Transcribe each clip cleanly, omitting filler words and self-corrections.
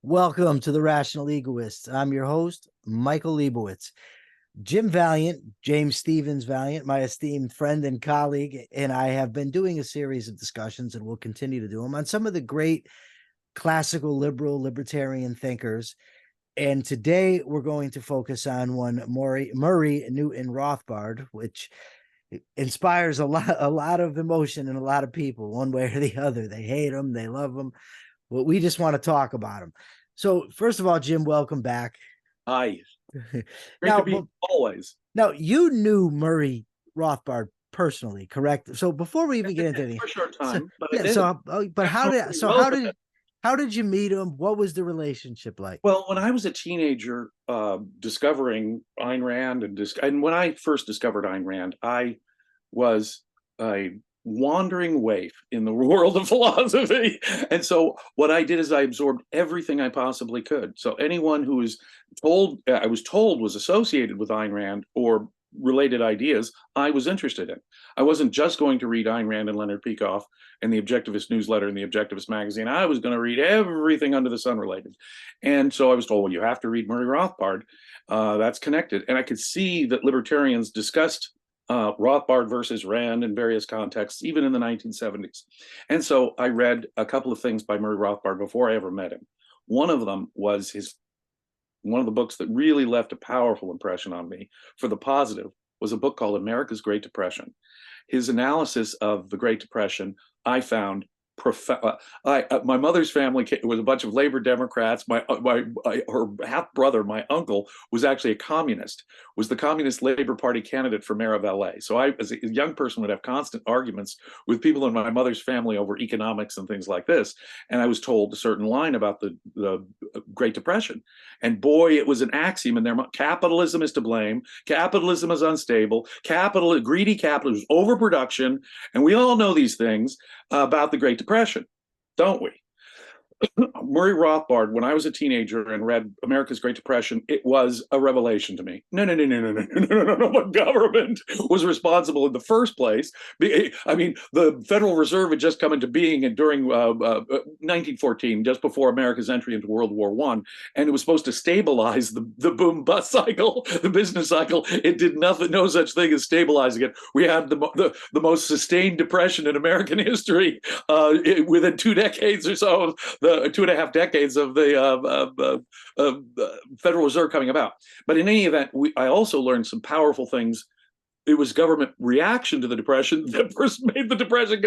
Welcome to the Rational Egoist. I'm your host, Michael Liebowitz. Jim Valliant, James Stevens Valliant, my esteemed friend and colleague, and I have been doing a series of discussions, and we'll continue to do them, on some of the great classical liberal libertarian thinkers. And today we're going to focus on one Murray Newton Rothbard, which inspires a lot of emotion in a lot of people, one way or the other. They hate him, they love him. Well, we just want to talk about him. So, first of all, Jim, welcome back. Hi. Great Now, to be always. now you knew Murray Rothbard personally, correct? So before we even get into anything, For a short so, time, but I yeah. did. But how did you meet him? What was the relationship like? Well, when I was a teenager, discovering Ayn Rand and when I first discovered Ayn Rand, I was a wandering waif in the world of philosophy. And so what I did is I absorbed everything I possibly could. So anyone who was I was told was associated with Ayn Rand or related ideas, I was interested in. I wasn't just going to read Ayn Rand and Leonard Peikoff and the Objectivist newsletter and the Objectivist magazine. I was going to read everything under the sun related. And so I was told, well, you have to read Murray Rothbard. That's connected. And I could see that libertarians discussed Rothbard versus Rand in various contexts, even in the 1970s. And so I read a couple of things by Murray Rothbard before I ever met him. One of them was one of the books that really left a powerful impression on me for the positive was a book called America's Great Depression. His analysis of the Great Depression, I found my mother's family was a bunch of labor Democrats. Her half brother, my uncle, was actually a communist, was the Communist Labor Party candidate for mayor of LA. So I, as a young person, would have constant arguments with people in my mother's family over economics and things like this. And I was told a certain line about the Great Depression. And boy, it was an axiom in there. Capitalism is to blame. Capitalism is unstable. Greedy capitalism, overproduction. And we all know these things about the Great Depression, don't we? Murray Rothbard, when I was a teenager and read America's Great Depression, it was a revelation to me. No. The government was responsible in the first place. I mean, the Federal Reserve had just come into being and during 1914, just before America's entry into World War I, and it was supposed to stabilize the boom-bust cycle, the business cycle. It did no such thing as stabilizing it. We had the most sustained depression in American history within 2 decades or so of the 2.5 decades of the Federal Reserve coming about. But in any event, I also learned some powerful things. It was government reaction to the Depression that first made the Depression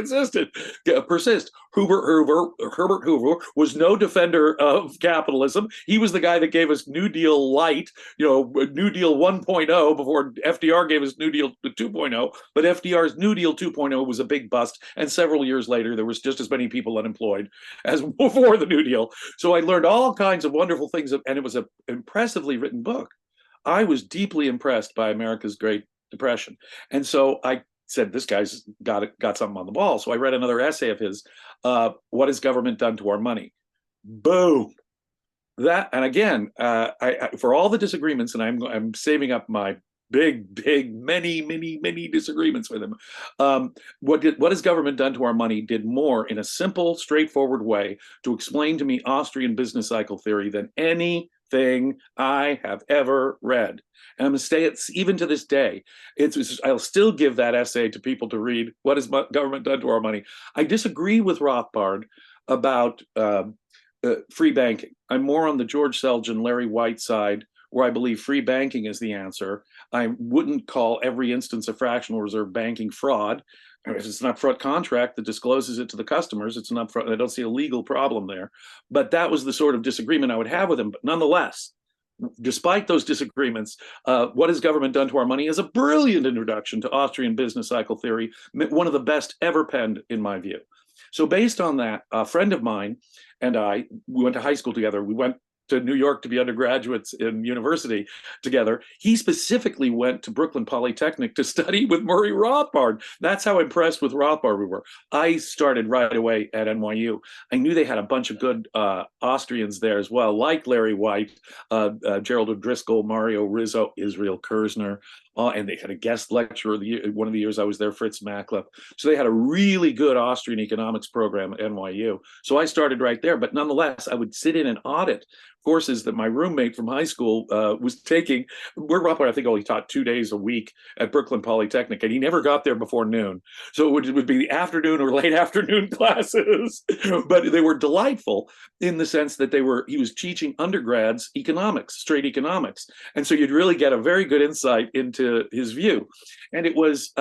persist. Herbert Hoover was no defender of capitalism. He was the guy that gave us New Deal Light, New Deal 1.0 before FDR gave us New Deal 2.0. But FDR's New Deal 2.0 was a big bust. And several years later, there was just as many people unemployed as before the New Deal. So I learned all kinds of wonderful things. And it was an impressively written book. I was deeply impressed by America's Great Depression. And so I said, this guy's got something on the ball. So I read another essay of his, What Has Government Done to Our Money? Boom. That, and again, for all the disagreements, and I'm saving up my big, many disagreements with him. What has government done to our money did more in a simple, straightforward way to explain to me Austrian business cycle theory than anything I have ever read. And I'm going to say it's even to this day. I'll still give that essay to people to read. What has government done to our money? I disagree with Rothbard about free banking. I'm more on the George Selgin, Larry White side, where I believe free banking is the answer. I wouldn't call every instance of fractional reserve banking fraud. It's an upfront contract that discloses it to the customers. It's an upfront. I don't see a legal problem there. But that was the sort of disagreement I would have with him. But nonetheless, despite those disagreements, What Has Government Done to Our Money is a brilliant introduction to Austrian business cycle theory, one of the best ever penned, in my view. So based on that, a friend of mine and we went to high school together. We went to New York to be undergraduates in university together. He specifically went to Brooklyn Polytechnic to study with Murray Rothbard. That's how impressed with Rothbard we were. I started right away at NYU. I knew they had a bunch of good Austrians there as well, like Larry White, Gerald O'Driscoll, Mario Rizzo, Israel Kirzner, and they had a guest lecturer one of the years I was there, Fritz Macklef. So they had a really good Austrian economics program at NYU. So I started right there, but nonetheless, I would sit in and audit courses that my roommate from high school was taking. Murray Rothbard, I think, only taught 2 days a week at Brooklyn Polytechnic, and he never got there before noon. So it would be the afternoon or late afternoon classes, but they were delightful in the sense that he was teaching undergrads economics, straight economics. And so you'd really get a very good insight into his view. And it was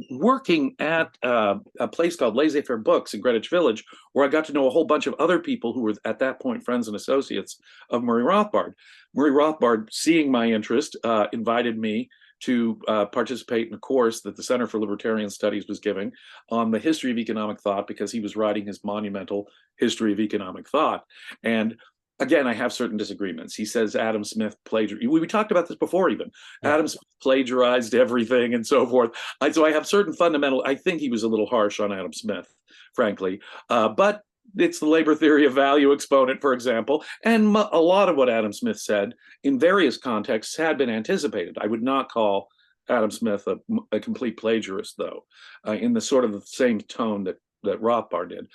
working at a place called Laissez-Faire Books in Greenwich Village, where I got to know a whole bunch of other people who were at that point friends and associates of Murray Rothbard. Murray Rothbard, seeing my interest, invited me to participate in a course that the Center for Libertarian Studies was giving on the history of economic thought, because he was writing his monumental History of Economic Thought. And again, I have certain disagreements. He says Adam Smith plagiarized. We talked about this before even. Yeah. Adam Smith plagiarized everything and so forth. So I have certain fundamental, I think he was a little harsh on Adam Smith, frankly. But it's the labor theory of value exponent, for example. And a lot of what Adam Smith said in various contexts had been anticipated. I would not call Adam Smith a complete plagiarist, though, in the sort of the same tone that Rothbard did.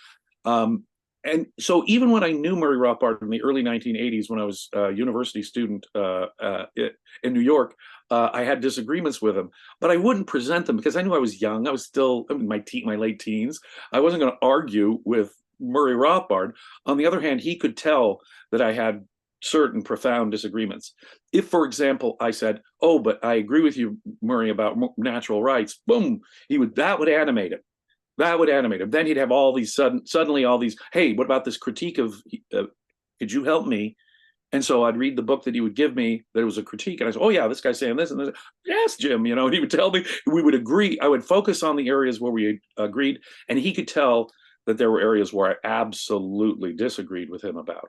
And so even when I knew Murray Rothbard in the early 1980s, when I was a university student in New York, I had disagreements with him, but I wouldn't present them because I knew I was young. I was still in my late teens. I wasn't going to argue with Murray Rothbard. On the other hand, he could tell that I had certain profound disagreements. If, for example, I said, "Oh, but I agree with you, Murray, about natural rights," boom, that would animate him. That would animate him. Then he'd have all these suddenly all these, "Hey, what about this critique of, could you help me?" And so I'd read the book that he would give me that it was a critique. And I said, "Oh yeah, this guy's saying this and this." "Yes, Jim," and he would tell me, we would agree. I would focus on the areas where we agreed. And he could tell that there were areas where I absolutely disagreed with him about.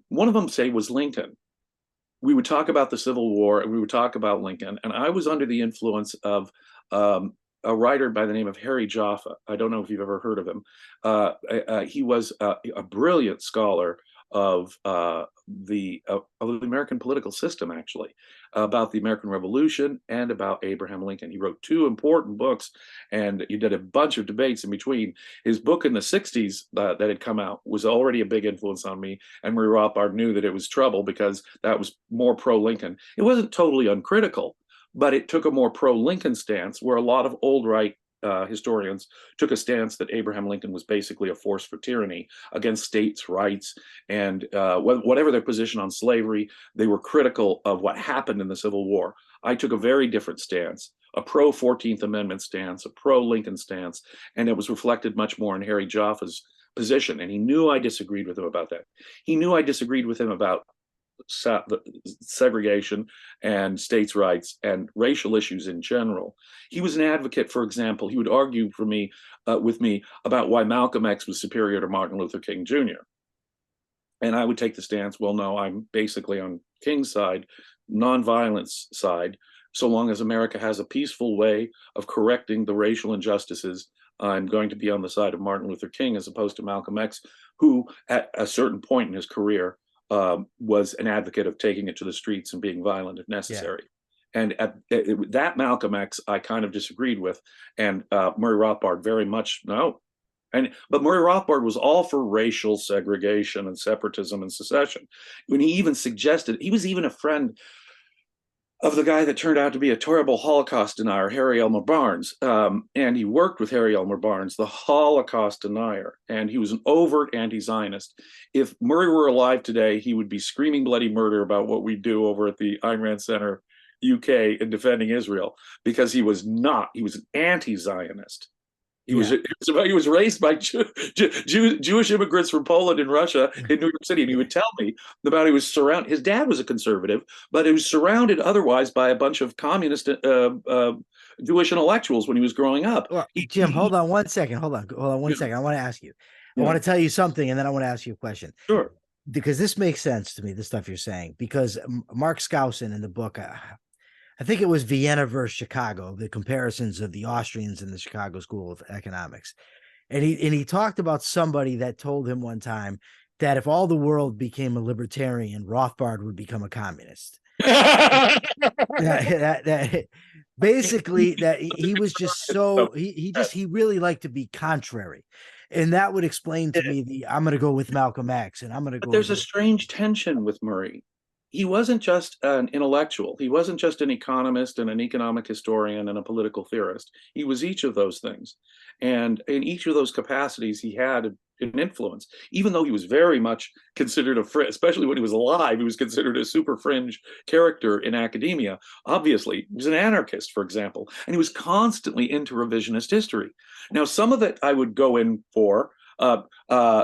One of them, say, was Lincoln. We would talk about the Civil War and we would talk about Lincoln. And I was under the influence of a writer by the name of Harry Joffa. I don't know if you've ever heard of him. He was a brilliant scholar of the American political system, actually, about the American Revolution and about Abraham Lincoln. He wrote 2 important books, and he did a bunch of debates in between. His book in the 60s that had come out was already a big influence on me, and Murray Rothbard knew that it was trouble because that was more pro-Lincoln. It wasn't totally uncritical, but it took a more pro-Lincoln stance, where a lot of old right historians took a stance that Abraham Lincoln was basically a force for tyranny against states' rights, and whatever their position on slavery, they were critical of what happened in the Civil War. I took a very different stance, a pro-14th Amendment stance, a pro-Lincoln stance, and it was reflected much more in Harry Joffa's position, and he knew I disagreed with him about that. He knew I disagreed with him about segregation and states' rights and racial issues in general. He was an advocate, for example, he would argue with me about why Malcolm X was superior to Martin Luther King Jr. And I would take the stance, well, no, I'm basically on King's side, nonviolence side. So long as America has a peaceful way of correcting the racial injustices, I'm going to be on the side of Martin Luther King as opposed to Malcolm X, who at a certain point in his career was an advocate of taking it to the streets and being violent if necessary. Yeah. And that Malcolm X, I kind of disagreed with, and Murray Rothbard very much no. But Murray Rothbard was all for racial segregation and separatism and secession. When he even suggested, he was even a friend of the guy that turned out to be a terrible Holocaust denier, Harry Elmer Barnes. And he worked with Harry Elmer Barnes, the Holocaust denier, and he was an overt anti-Zionist. If Murray were alive today, he would be screaming bloody murder about what we do over at the Ayn Rand Center, UK, in defending Israel, because he was an anti-Zionist. He was raised by Jewish immigrants from Poland and Russia in New York City, and he would tell me about his dad was a conservative, but he was surrounded otherwise by a bunch of communist Jewish intellectuals when he was growing up. Well, Jim, hold on one second. Hold on one second. I want to ask you. I want to tell you something, and then I want to ask you a question. Sure. because this makes sense to me, the stuff you're saying, because Mark Skousen in the book, I think it was Vienna versus Chicago, the comparisons of the Austrians and the Chicago School of Economics. And he talked about somebody that told him one time that if all the world became a libertarian, Rothbard would become a communist. Basically that he was just so he really liked to be contrary. And that would explain to me I'm going to go with Malcolm X, and I'm going to go. But there's a strange tension with Murray. He wasn't just an intellectual. He wasn't just an economist and an economic historian and a political theorist. He was each of those things. And in each of those capacities, he had an influence, even though he was very much considered especially when he was alive, he was considered a super fringe character in academia. Obviously, he was an anarchist, for example, and he was constantly into revisionist history. Now, some of it I would go in for,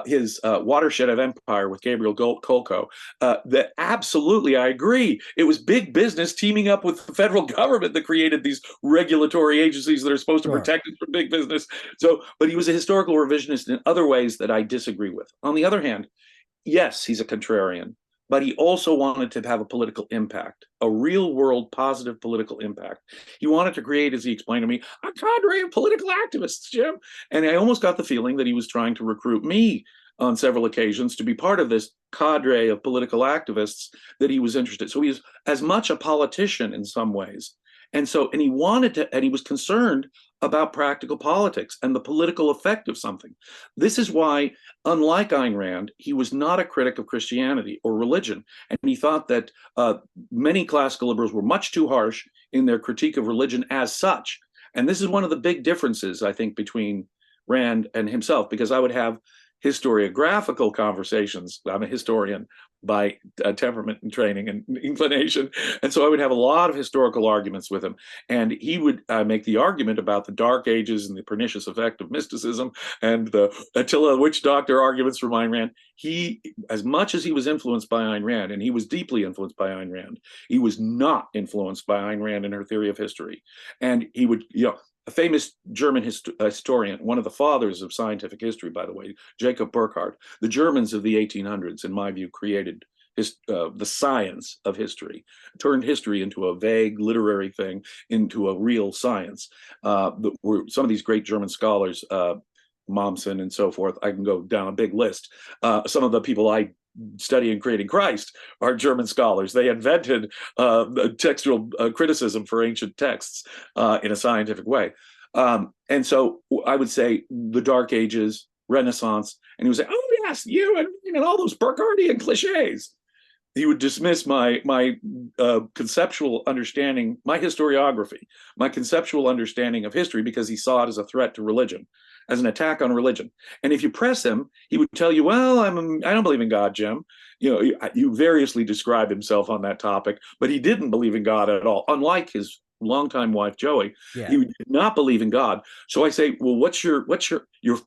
his Watershed of Empire with Gabriel Kolko, that absolutely I agree. It was big business teaming up with the federal government that created these regulatory agencies that are supposed to protect us from big business. So, but he was a historical revisionist in other ways that I disagree with. On the other hand, yes, he's a contrarian, but he also wanted to have a political impact, a real world positive political impact. He wanted to create, as he explained to me, a cadre of political activists, Jim. And I almost got the feeling that he was trying to recruit me on several occasions to be part of this cadre of political activists that he was interested. So he was as much a politician in some ways. And he wanted to, and he was concerned about practical politics and the political effect of something. This is why, unlike Ayn Rand, he was not a critic of Christianity or religion. And he thought that many classical liberals were much too harsh in their critique of religion as such. And this is one of the big differences, I think, between Rand and himself, because I would have historiographical conversations. I'm a historian by temperament and training and inclination. And so I would have a lot of historical arguments with him. And he would make the argument about the Dark Ages and the pernicious effect of mysticism and the Attila witch doctor arguments from Ayn Rand. He, as much as he was influenced by Ayn Rand, and he was deeply influenced by Ayn Rand, he was not influenced by Ayn Rand and her theory of history. And he would, a famous German historian, one of the fathers of scientific history, by the way, Jacob Burckhardt, the Germans of the 1800s, in my view, created the science of history, turned history into a vague literary thing, into a real science. Some of these great German scholars, Mommsen and so forth, I can go down a big list. Some of the people I study in Creating Christ are German scholars. They invented textual criticism for ancient texts in a scientific way. And so I would say the Dark Ages, Renaissance, and he would say, oh yes, you and all those Burkhardian cliches. He would dismiss my conceptual understanding, my historiography, my conceptual understanding of history, because he saw it as a threat to religion, as an attack on religion. And if you press him, he would tell you, well, I don't believe in God, Jim. You variously describe himself on that topic, but he didn't believe in God at all. Unlike his longtime wife, Joey, he did not believe in God. So I say, well, what's your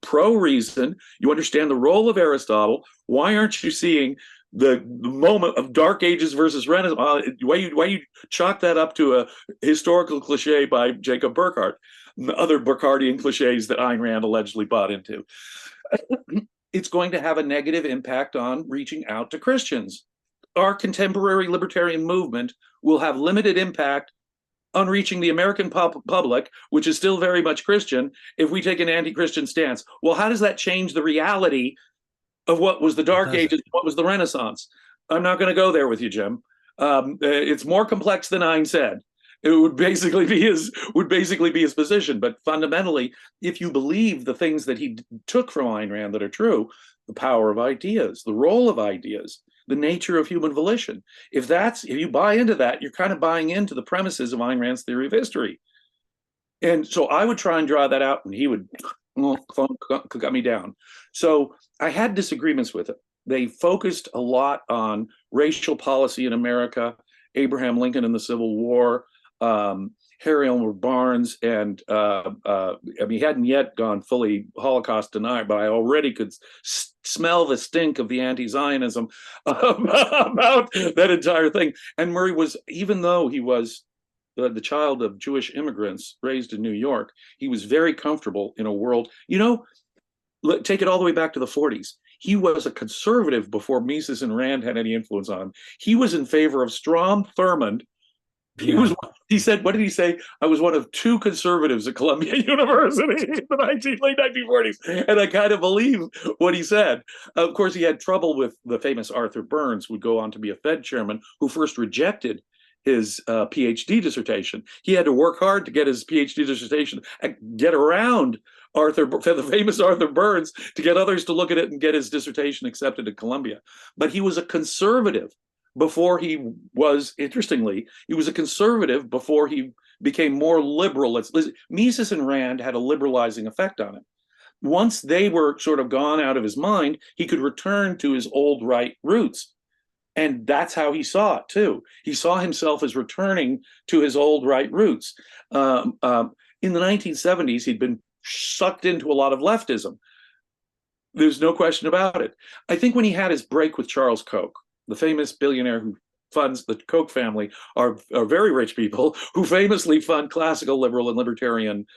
pro reason? You understand the role of Aristotle. Why aren't you seeing the moment of Dark Ages versus Renaissance? Why you chalk that up to a historical cliche by Jacob Burckhardt? Other Burkhardian cliches that Ayn Rand allegedly bought into. It's going to have a negative impact on reaching out to Christians. Our contemporary libertarian movement will have limited impact on reaching the American public, which is still very much Christian, if we take an anti-Christian stance. Well, how does that change the reality of what was the Dark Ages, what was the Renaissance? I'm not going to go there with you, Jim. It's more complex than Ayn said. It would basically be his position. But fundamentally, if you believe the things that he took from Ayn Rand that are true, the power of ideas, the role of ideas, the nature of human volition, if you buy into that, you're kind of buying into the premises of Ayn Rand's theory of history. And so I would try and draw that out, and he would cut me down. So I had disagreements with it. They focused a lot on racial policy in America, Abraham Lincoln and the Civil War, Harry Elmer Barnes, and he hadn't yet gone fully Holocaust denier, but I already could smell the stink of the anti-Zionism about that entire thing. And Murray was, even though he was the child of Jewish immigrants raised in New York, he was very comfortable in a world, take it all the way back to the 40s. He was a conservative before Mises and Rand had any influence on him. He was in favor of Strom Thurmond. He said, what did he say? I was one of two conservatives at Columbia University in the late 1940s. And I kind of believe what he said. Of course, he had trouble with the famous Arthur Burns, who would go on to be a Fed chairman, who first rejected his PhD dissertation. He had to work hard to get his PhD dissertation and get around the famous Arthur Burns, to get others to look at it and get his dissertation accepted at Columbia. But he was a conservative before he was, interestingly, he was a conservative before he became more liberal. Mises and Rand had a liberalizing effect on him. Once they were sort of gone out of his mind, he could return to his old right roots. And that's how he saw it, too. He saw himself as returning to his old right roots. In the 1970s, he'd been sucked into a lot of leftism. There's no question about it. I think when he had his break with Charles Koch, the famous billionaire who funds the Koch family, are very rich people who famously fund classical liberal and libertarian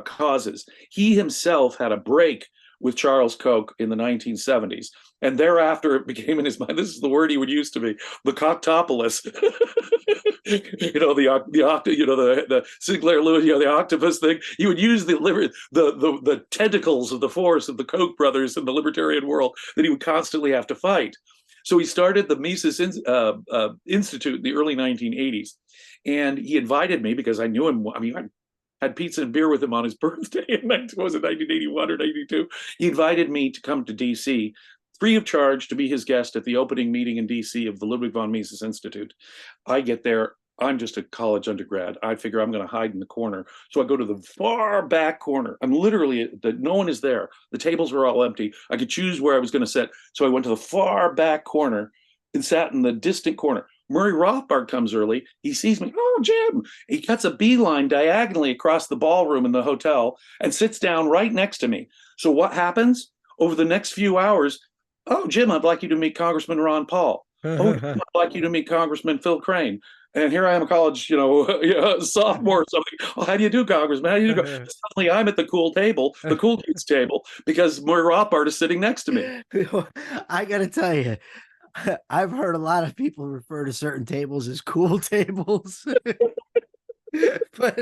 causes. He himself had a break with Charles Koch in the 1970s. And thereafter, it became in his mind, this is the word he would use to me, the Coctopolis. The Sinclair Lewis, the octopus thing. He would use the tentacles of the force of the Koch brothers in the libertarian world that he would constantly have to fight. So he started the Mises Institute in the early 1980s. And he invited me because I knew him. I mean, I had pizza and beer with him on his birthday in 1981 or 92. He invited me to come to DC free of charge to be his guest at the opening meeting in DC of the Ludwig von Mises Institute. I get there. I'm just a college undergrad. I figure I'm going to hide in the corner. So I go to the far back corner. I'm literally, no one is there. The tables were all empty. I could choose where I was going to sit. So I went to the far back corner and sat in the distant corner. Murray Rothbard comes early. He sees me. Oh, Jim. He cuts a beeline diagonally across the ballroom in the hotel and sits down right next to me. So what happens? Over the next few hours, oh, Jim, I'd like you to meet Congressman Ron Paul. Oh, Jim, I'd like you to meet Congressman Phil Crane. And here I am, a college, sophomore or something. Oh, how do you do, Congressman? How do you do? Suddenly I'm at the cool table, the cool kids table, because Murray Rothbard is sitting next to me. I got to tell you, I've heard a lot of people refer to certain tables as cool tables. But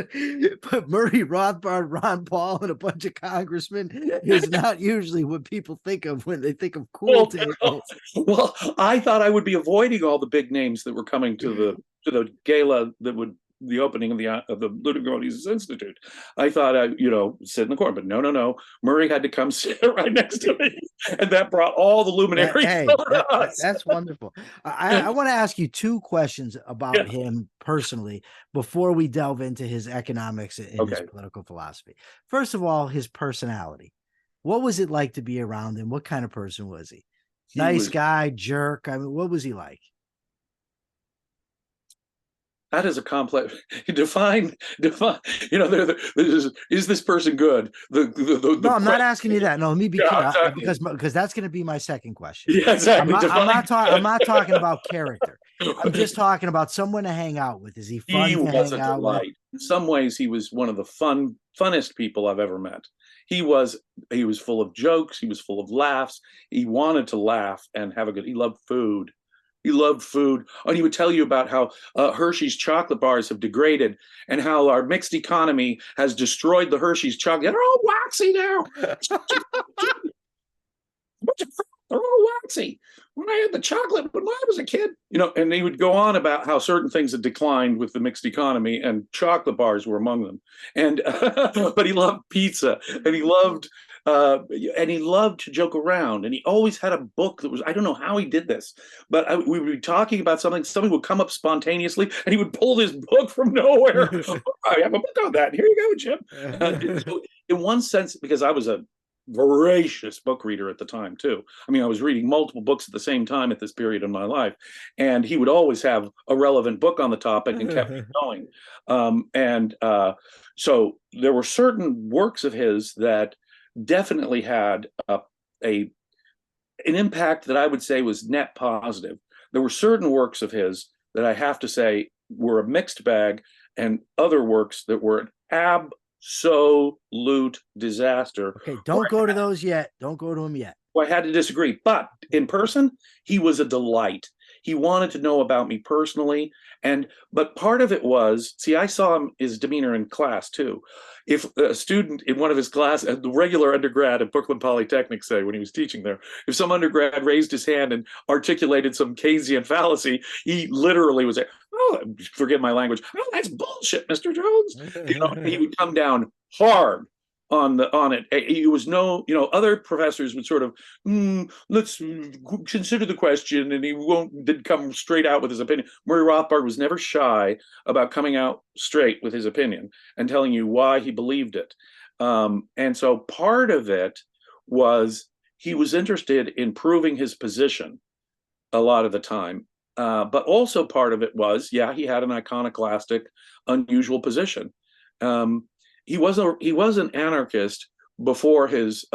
Murray Rothbard, Ron Paul, and a bunch of congressmen is not usually what people think of when they think of cool tables. Well, I thought I would be avoiding all the big names that were coming to the gala that would the opening of the Ludwig von Mises Institute. I thought I, sit in the corner, but no. Murray had to come sit right next to me, and that brought all the luminaries. That's wonderful. I want to ask you two questions about him personally before we delve into his economics and his political philosophy. First of all, his personality. What was it like to be around him? What kind of person was he? Nice guy, jerk. I mean, what was he like? That is a complex. Define. Is this person good? No, I'm not asking you that. No, let me be clear, exactly. because that's going to be my second question. Yeah, exactly. I'm not talking about character. I'm just talking about someone to hang out with. Is he fun to hang out with? In some ways, he was one of the funnest people I've ever met. He was full of jokes. He was full of laughs. He wanted to laugh and have a good. He loved food. He loved food. And he would tell you about how Hershey's chocolate bars have degraded and how our mixed economy has destroyed the Hershey's chocolate. They're all waxy now. They're all waxy. When I had the chocolate when I was a kid, and he would go on about how certain things had declined with the mixed economy and chocolate bars were among them. And but he loved pizza and he loved to joke around, and he always had a book that was, I don't know how he did this, but we would be talking about something would come up spontaneously and he would pull this book from nowhere. I have a book on that. Here you go, Jim. So in one sense, because I was a voracious book reader at the time too. I mean, I was reading multiple books at the same time at this period in my life, and he would always have a relevant book on the topic and kept me going. So there were certain works of his that definitely had an impact that I would say was net positive. There were certain works of his that I have to say were a mixed bag, and other works that were an absolute disaster. Okay, don't go to those yet. Don't go to them yet. I had to disagree. But in person, he was a delight. He wanted to know about me personally. But part of it was, see, I saw his demeanor in class too. If a student in one of his classes, the regular undergrad at Brooklyn Polytechnic, say, when he was teaching there, if some undergrad raised his hand and articulated some Keynesian fallacy, he literally was like, oh, forgive my language, oh, that's bullshit, Mr. Jones. He would come down hard on it. It was no, other professors would sort of, let's consider the question, and he didn't come straight out with his opinion. Murray Rothbard was never shy about coming out straight with his opinion and telling you why he believed it. And so part of it was he was interested in proving his position a lot of the time. But also part of it was, yeah, he had an iconoclastic, unusual position. He was an anarchist before his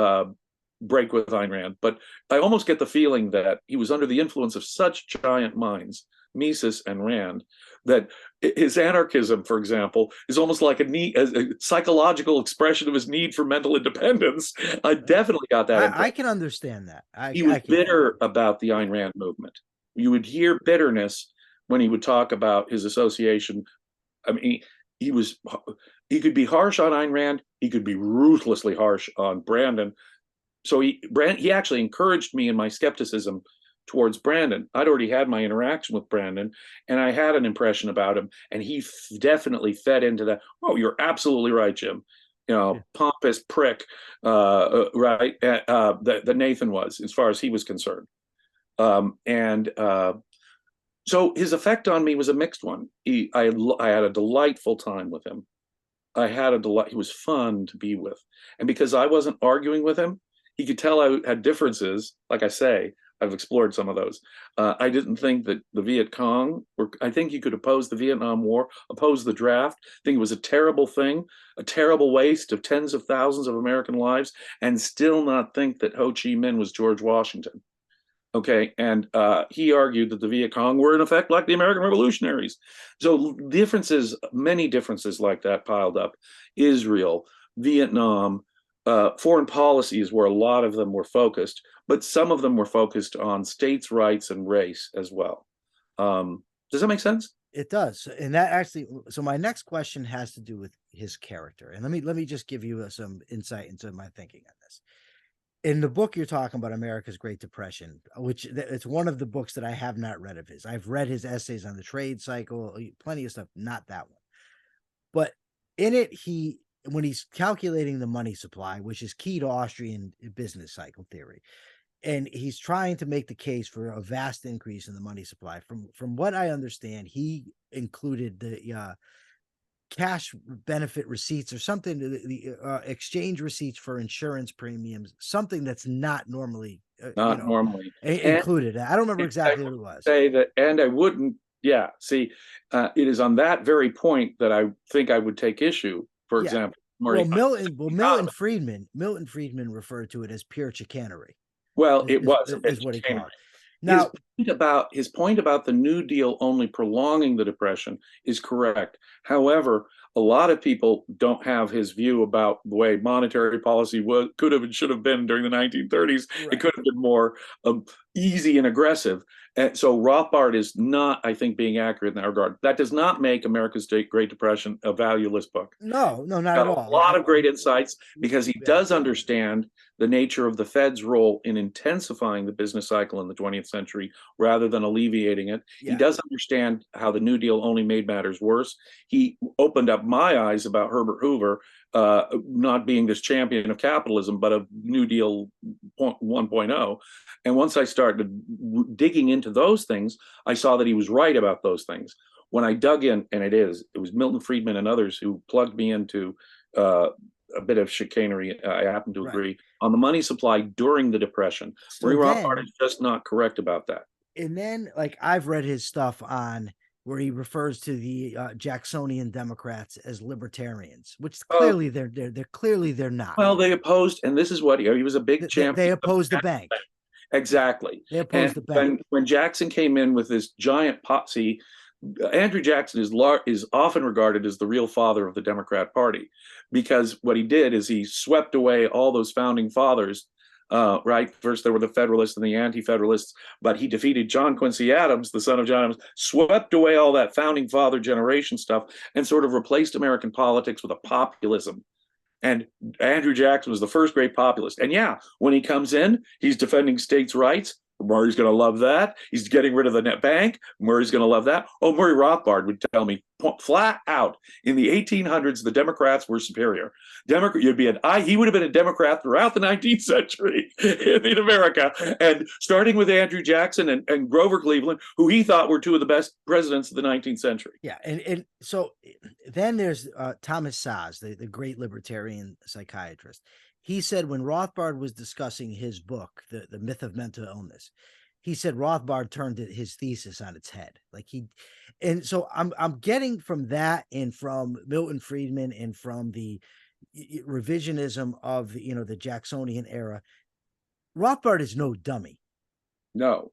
break with Ayn Rand, but I almost get the feeling that he was under the influence of such giant minds, Mises and Rand, that his anarchism, for example, is almost like a psychological expression of his need for mental independence. I definitely got that. I can understand that. He was bitter about the Ayn Rand movement. You would hear bitterness when he would talk about his association. I mean, he could be harsh on Ayn Rand. He could be ruthlessly harsh on Brandon. So he actually encouraged me in my skepticism towards Brandon. I'd already had my interaction with Brandon, and I had an impression about him, and he definitely fed into that. Oh, you're absolutely right, Jim. Pompous prick, right? The Nathan was, as far as he was concerned. So his effect on me was a mixed one. I had a delightful time with him. He was fun to be with. And because I wasn't arguing with him, he could tell I had differences. Like I say, I've explored some of those. I didn't think that the Viet Cong, I think you could oppose the Vietnam War, oppose the draft. I think it was a terrible thing, a terrible waste of tens of thousands of American lives, and still not think that Ho Chi Minh was George Washington. Okay, and he argued that the Viet Cong were in effect like the American revolutionaries. So many differences like that piled up. Israel, Vietnam, foreign policy is where a lot of them were focused, but some of them were focused on states' rights and race as well. Does that make sense? It does. And that actually, so my next question has to do with his character. And let me just give you some insight into my thinking on this. In the book you're talking about, America's Great Depression, which it's one of the books that I have not read of his. I've read his essays on the trade cycle, plenty of stuff, not that one. But in it, when he's calculating the money supply, which is key to Austrian business cycle theory, and he's trying to make the case for a vast increase in the money supply. From what I understand, he included the cash benefit receipts or something, the exchange receipts for insurance premiums, something that's not normally normally included. I don't remember exactly what it was. Say that, and I wouldn't. Yeah, see, it is on that very point that I think I would take issue. For example, Milton Friedman referred to it as pure chicanery. Well, is what he called it. Now, his point about the New Deal only prolonging the Depression is correct. However, a lot of people don't have his view about the way monetary policy could have and should have been during the 1930s. Right. It could have been more easy and aggressive. And so Rothbard is not, I think, being accurate in that regard. That does not make America's Great Depression a valueless book. No, not at all. A lot of great insights because he does understand the nature of the Fed's role in intensifying the business cycle in the 20th century rather than alleviating it. Yeah. He does understand how the New Deal only made matters worse. He opened up my eyes about Herbert Hoover not being this champion of capitalism, but of New Deal 1.0. And once I started digging into those things, I saw that he was right about those things. When I dug in, and it was Milton Friedman and others who plugged me into a bit of chicanery, I happen to agree, on the money supply during the Depression. Murray Rothbard is just not correct about that. And then, like, I've read his stuff on where he refers to the Jacksonian Democrats as libertarians, which clearly they're not. Well, they opposed, and this is what he was a big champion. They opposed the bank. Exactly. They opposed the bank. When Jackson came in with this giant posse, Andrew Jackson is often regarded as the real father of the Democrat Party, because what he did is he swept away all those founding fathers right? First, there were the Federalists and the Anti-Federalists, but he defeated John Quincy Adams, the son of John Adams, swept away all that founding father generation stuff, and sort of replaced American politics with a populism. And Andrew Jackson was the first great populist. And yeah, when he comes in, he's defending states' rights. Murray's going to love that. He's getting rid of the net bank. Murray's going to love that. Oh, Murray Rothbard would tell me flat out, in the 1800s, the Democrats were superior. He would have been a Democrat throughout the 19th century in America. And starting with Andrew Jackson and Grover Cleveland, who he thought were two of the best presidents of the 19th century. Yeah. And so then there's Thomas Saz, the great libertarian psychiatrist. He said when Rothbard was discussing his book, The Myth of Mental Illness, he said Rothbard turned his thesis on its head. And so I'm getting from that and from Milton Friedman and from the revisionism of the Jacksonian era, Rothbard is no dummy. No.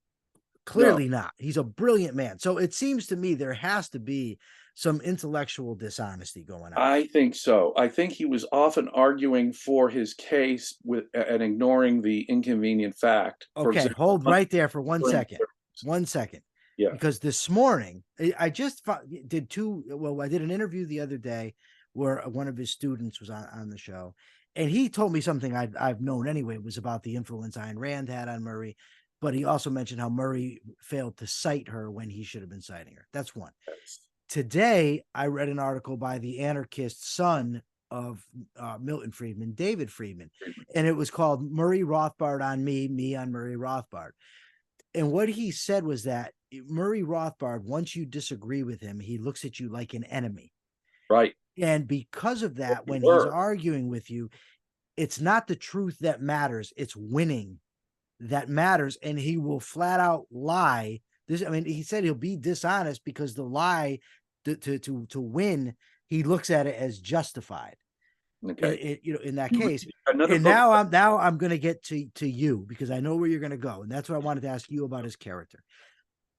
Clearly not. He's a brilliant man. So it seems to me there has to be some intellectual dishonesty going on. I think so. I think he was often arguing for his case and ignoring the inconvenient fact. Okay, hold right there for 1 second. 1 second. Yeah. Because this morning, I just did I did an interview the other day where one of his students was on the show, and he told me something I've known anyway. It was about the influence Ayn Rand had on Murray, but he also mentioned how Murray failed to cite her when he should have been citing her. That's one. Yes. Today, I read an article by the anarchist son of Milton Friedman, David Friedman, and it was called Murray Rothbard on Me on Murray Rothbard. And what he said was that Murray Rothbard, once you disagree with him, he looks at you like an enemy. Right. And because of that, when he's arguing with you, it's not the truth that matters, it's winning that matters. And he will flat out lie. He said he'll be dishonest because the lie to win, he looks at it as justified. Okay. In that case. And now I'm going to get to you because I know where you're going to go. And that's what I wanted to ask you about his character.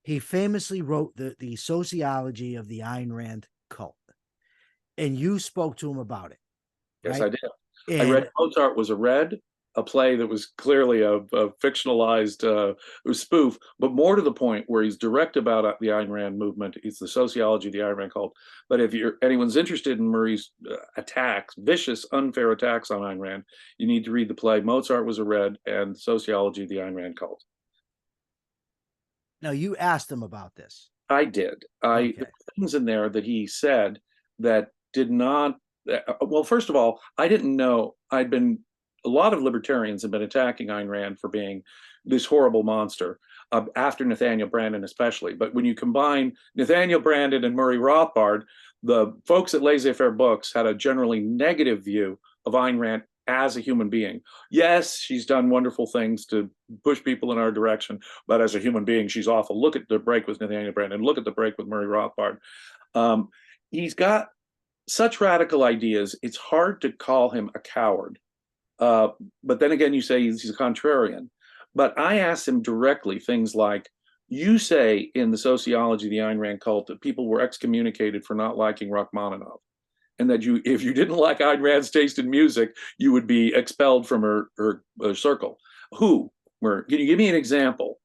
He famously wrote the sociology of the Ayn Rand cult. And you spoke to him about it. Yes, right? I did. I read Mozart Was a play that was clearly a fictionalized spoof, but more to the point where he's direct about the Ayn Rand movement. It's the sociology of the Ayn Rand cult. But if anyone's interested in Murray's attacks, vicious, unfair attacks on Ayn Rand, you need to read the play Mozart Was and Sociology of the Ayn Rand Cult. Now, you asked him about this. I did. There were things in there that he said that did not. Well, first of all, I didn't know. A lot of libertarians have been attacking Ayn Rand for being this horrible monster, after Nathaniel Branden especially. But when you combine Nathaniel Branden and Murray Rothbard, the folks at Laissez-Faire Books had a generally negative view of Ayn Rand as a human being. Yes, she's done wonderful things to push people in our direction, but as a human being, she's awful. Look at the break with Nathaniel Branden. Look at the break with Murray Rothbard. He's got such radical ideas, it's hard to call him a coward. But then again, you say he's a contrarian. But I asked him directly things like, you say in the sociology of the Ayn Rand cult that people were excommunicated for not liking Rachmaninoff, and that if you didn't like Ayn Rand's taste in music, you would be expelled from her circle. Who? Can you give me an example?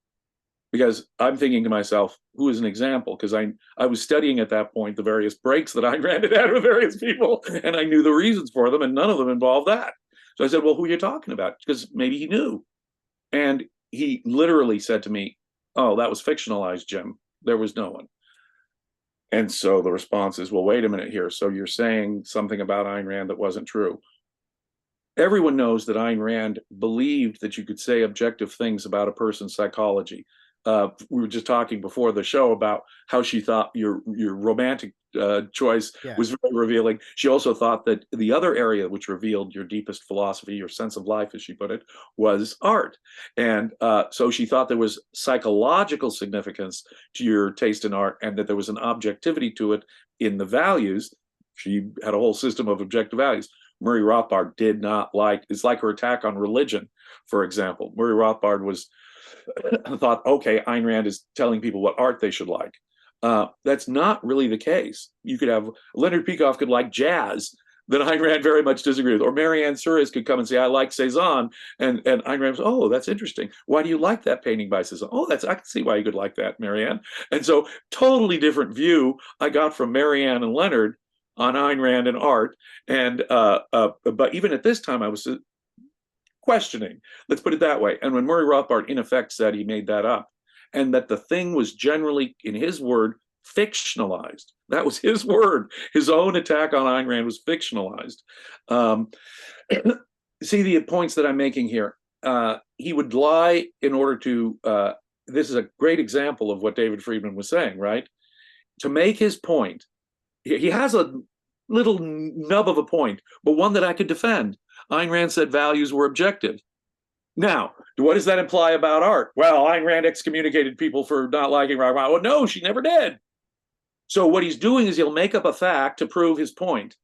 Because I'm thinking to myself, who is an example? Because I was studying at that point the various breaks that Ayn Rand had with various people, and I knew the reasons for them, and none of them involved that. So I said, well, who are you talking about? Because maybe he knew. And he literally said to me, oh, that was fictionalized, Jim. There was no one. And so the response is, well, wait a minute here. So you're saying something about Ayn Rand that wasn't true. Everyone knows that Ayn Rand believed that you could say objective things about a person's psychology. We were just talking before the show about how she thought your romantic choice was very revealing. She also thought that the other area which revealed your deepest philosophy, your sense of life, as she put it, was art. And so she thought there was psychological significance to your taste in art, and that there was an objectivity to it in the values. She had a whole system of objective values. Murray Rothbard did not like. It's like her attack on religion, for example. Murray Rothbard thought, okay, Ayn Rand is telling people what art they should like. That's not really the case. You could have Leonard Peikoff could like jazz, that Ayn Rand very much disagreed with. Or Marianne Suarez could come and say, I like Cezanne. And Ayn Rand was, oh, that's interesting. Why do you like that painting by Cezanne? Oh, I can see why you could like that, Marianne. And so totally different view I got from Marianne and Leonard on Ayn Rand and art. And but even at this time, I was questioning, let's put it that way. And when Murray Rothbard in effect said he made that up, and that the thing was generally, in his word, fictionalized. That was his word. His own attack on Ayn Rand was fictionalized. See the points that I'm making here. He would lie in order to, this is a great example of what David Friedman was saying, right? To make his point, he has a little nub of a point, but one that I could defend. Ayn Rand said values were objective. Now, what does that imply about art? Well, Ayn Rand excommunicated people for not liking rock. Well, no, she never did. So what he's doing is he'll make up a fact to prove his point.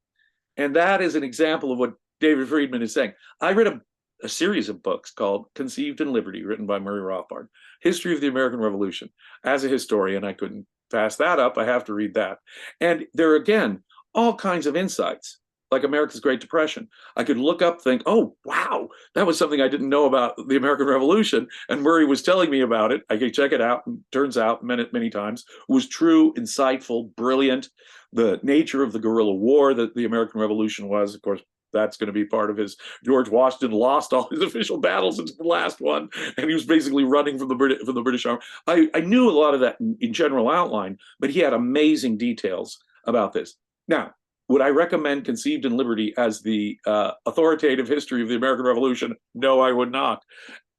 And that is an example of what David Friedman is saying. I read a series of books called Conceived in Liberty, written by Murray Rothbard, History of the American Revolution. As a historian, I couldn't pass that up. I have to read that. And there are, again, all kinds of insights, like America's Great Depression. I could look up, think, oh, wow, that was something I didn't know about the American Revolution. And Murray was telling me about it. I could check it out. And turns out, many times, was true, insightful, brilliant. The nature of the guerrilla war that the American Revolution was, of course, that's going to be part of his. George Washington lost all his official battles into the last one, and he was basically running from the British Army. I knew a lot of that in general outline, but he had amazing details about this. Now, would I recommend Conceived in Liberty as the authoritative history of the American Revolution? No, I would not.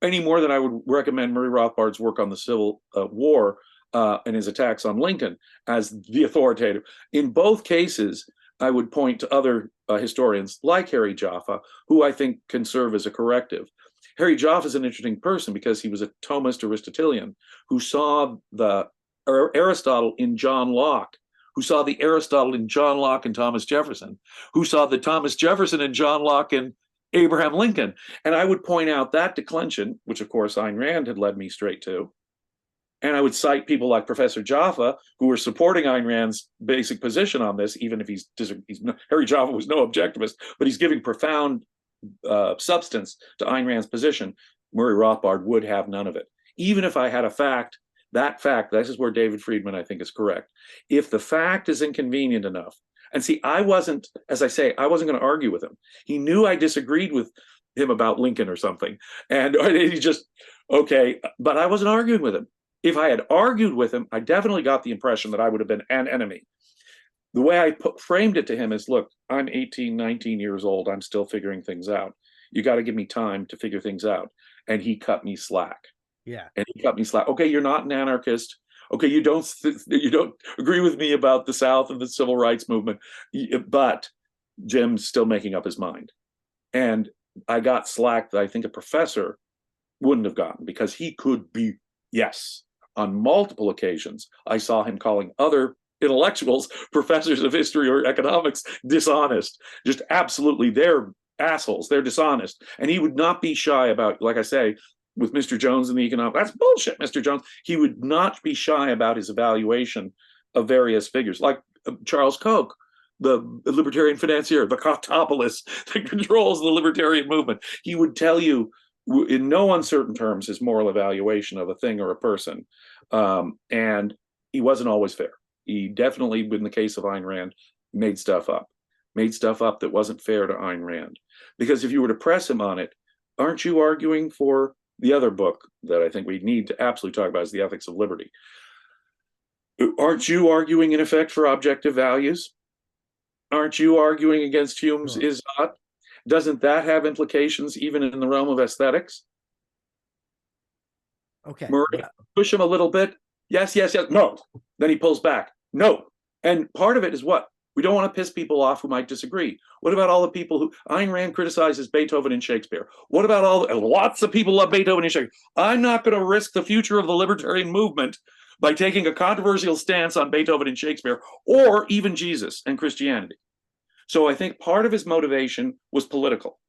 Any more than I would recommend Murray Rothbard's work on the Civil War and his attacks on Lincoln as the authoritative. In both cases, I would point to other historians like Harry Joffa, who I think can serve as a corrective. Harry Joffa is an interesting person because he was a Thomist Aristotelian who saw the Aristotle in John Locke, who saw the Aristotle in John Locke and Thomas Jefferson, who saw the Thomas Jefferson and John Locke and Abraham Lincoln. And I would point out that declension, which of course Ayn Rand had led me straight to. And I would cite people like Professor Joffa, who were supporting Ayn Rand's basic position on this, even if Harry Joffa was no objectivist, but he's giving profound substance to Ayn Rand's position. Murray Rothbard would have none of it. Even if I had a fact, that fact, this is where David Friedman, I think, is correct. If the fact is inconvenient enough, and see, I wasn't, as I say, I wasn't going to argue with him. He knew I disagreed with him about Lincoln or something. And he just, okay, but I wasn't arguing with him. If I had argued with him, I definitely got the impression that I would have been an enemy. The way I framed it to him is, look, I'm 18, 19 years old. I'm still figuring things out. You got to give me time to figure things out. And he cut me slack. Yeah. And he cut me slack. Okay, you're not an anarchist. Okay, you don't agree with me about the South and the civil rights movement, but Jim's still making up his mind. And I got slack that I think a professor wouldn't have gotten, because he could be, yes, on multiple occasions, I saw him calling other intellectuals, professors of history or economics, dishonest. Just absolutely, they're assholes, they're dishonest. And he would not be shy about, like I say, with Mr. Jones and the economic, that's bullshit, Mr. Jones. He would not be shy about his evaluation of various figures, like Charles Koch, the libertarian financier, the Coptopolis that controls the libertarian movement. He would tell you in no uncertain terms his moral evaluation of a thing or a person. And he wasn't always fair. He definitely, in the case of Ayn Rand, made stuff up that wasn't fair to Ayn Rand. Because if you were to press him on it, aren't you arguing for the other book that I think we need to absolutely talk about is The Ethics of Liberty? Aren't you arguing, in effect, for objective values? Aren't you arguing against Hume's Izzat? Doesn't that have implications even in the realm of aesthetics? Okay. Murray, push him a little bit. Yes, yes, yes. No. Then he pulls back. No. And part of it is what? We don't want to piss people off who might disagree. What about all the people who Ayn Rand criticizes Beethoven and Shakespeare? What about lots of people love Beethoven and Shakespeare? I'm not going to risk the future of the libertarian movement by taking a controversial stance on Beethoven and Shakespeare, or even Jesus and Christianity. So I think part of his motivation was political.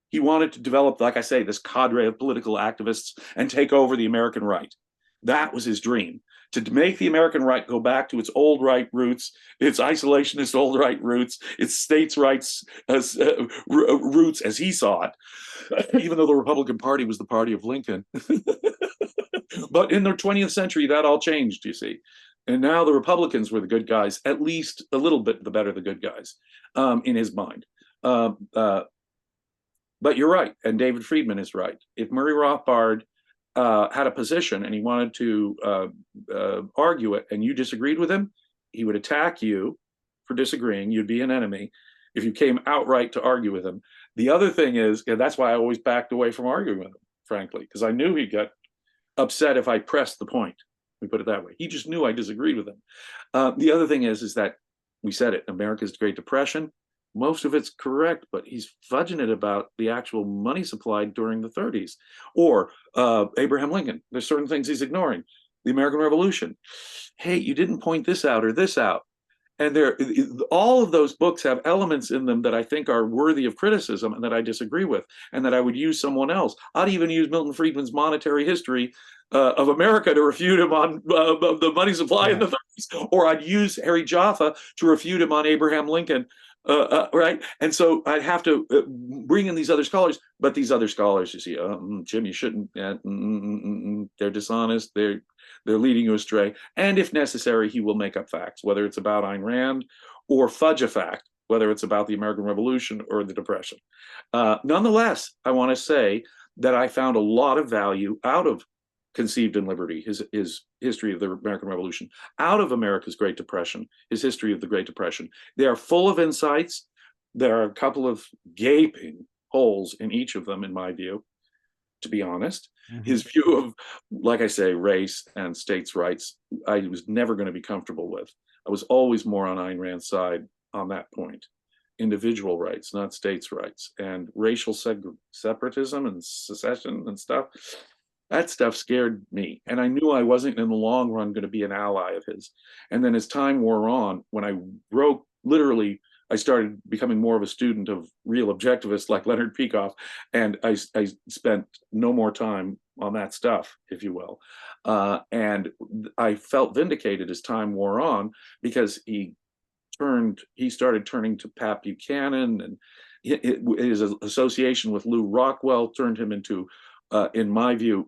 He wanted to develop, like I say, this cadre of political activists and take over the American right. That was his dream, to make the American right go back to its old right roots, its isolationist old right roots, its states' rights roots as he saw it, even though the Republican Party was the party of Lincoln. But in the 20th century, that all changed, you see. And now the Republicans were the good guys, at least a little bit the better the good guys, in his mind. But you're right, and David Friedman is right. If Murray Rothbard had a position and he wanted to argue it, and you disagreed with him, he would attack you for disagreeing. You'd be an enemy if you came outright to argue with him. The other thing is, and that's why I always backed away from arguing with him, frankly, because I knew he'd get upset if I pressed the point. We put it that way. He just knew I disagreed with him. The other thing is that we said it, America's Great Depression, most of it's correct, but he's fudging it about the actual money supply during the 30s. Or Abraham Lincoln, there's certain things he's ignoring. The American Revolution. Hey, you didn't point this out or this out. And all of those books have elements in them that I think are worthy of criticism and that I disagree with, and that I would use someone else. I'd even use Milton Friedman's Monetary History of America to refute him on the money supply in the 30s, or I'd use Harry Joffa to refute him on Abraham Lincoln, right? And so I'd have to bring in these other scholars, but these other scholars, you see, Jim, you shouldn't, they're dishonest, they're leading you astray. And if necessary, he will make up facts, whether it's about Ayn Rand or fudge a fact, whether it's about the American Revolution or the Depression. Nonetheless, I want to say that I found a lot of value out of Conceived in Liberty, his history of the American Revolution, out of America's Great Depression, his history of the Great Depression. They are full of insights. There are a couple of gaping holes in each of them, in my view, to be honest. His view of, like I say, race and states' rights, I was never going to be comfortable with. I was always more on Ayn Rand's side on that point. Individual rights, not states' rights, and racial separatism and secession and stuff. That stuff scared me. And I knew I wasn't in the long run going to be an ally of his. And then as time wore on, when I wrote, literally, I started becoming more of a student of real objectivists like Leonard Peikoff, and I spent no more time on that stuff, if you will. And I felt vindicated as time wore on, because he started turning to Pat Buchanan, and his association with Lew Rockwell turned him into, in my view,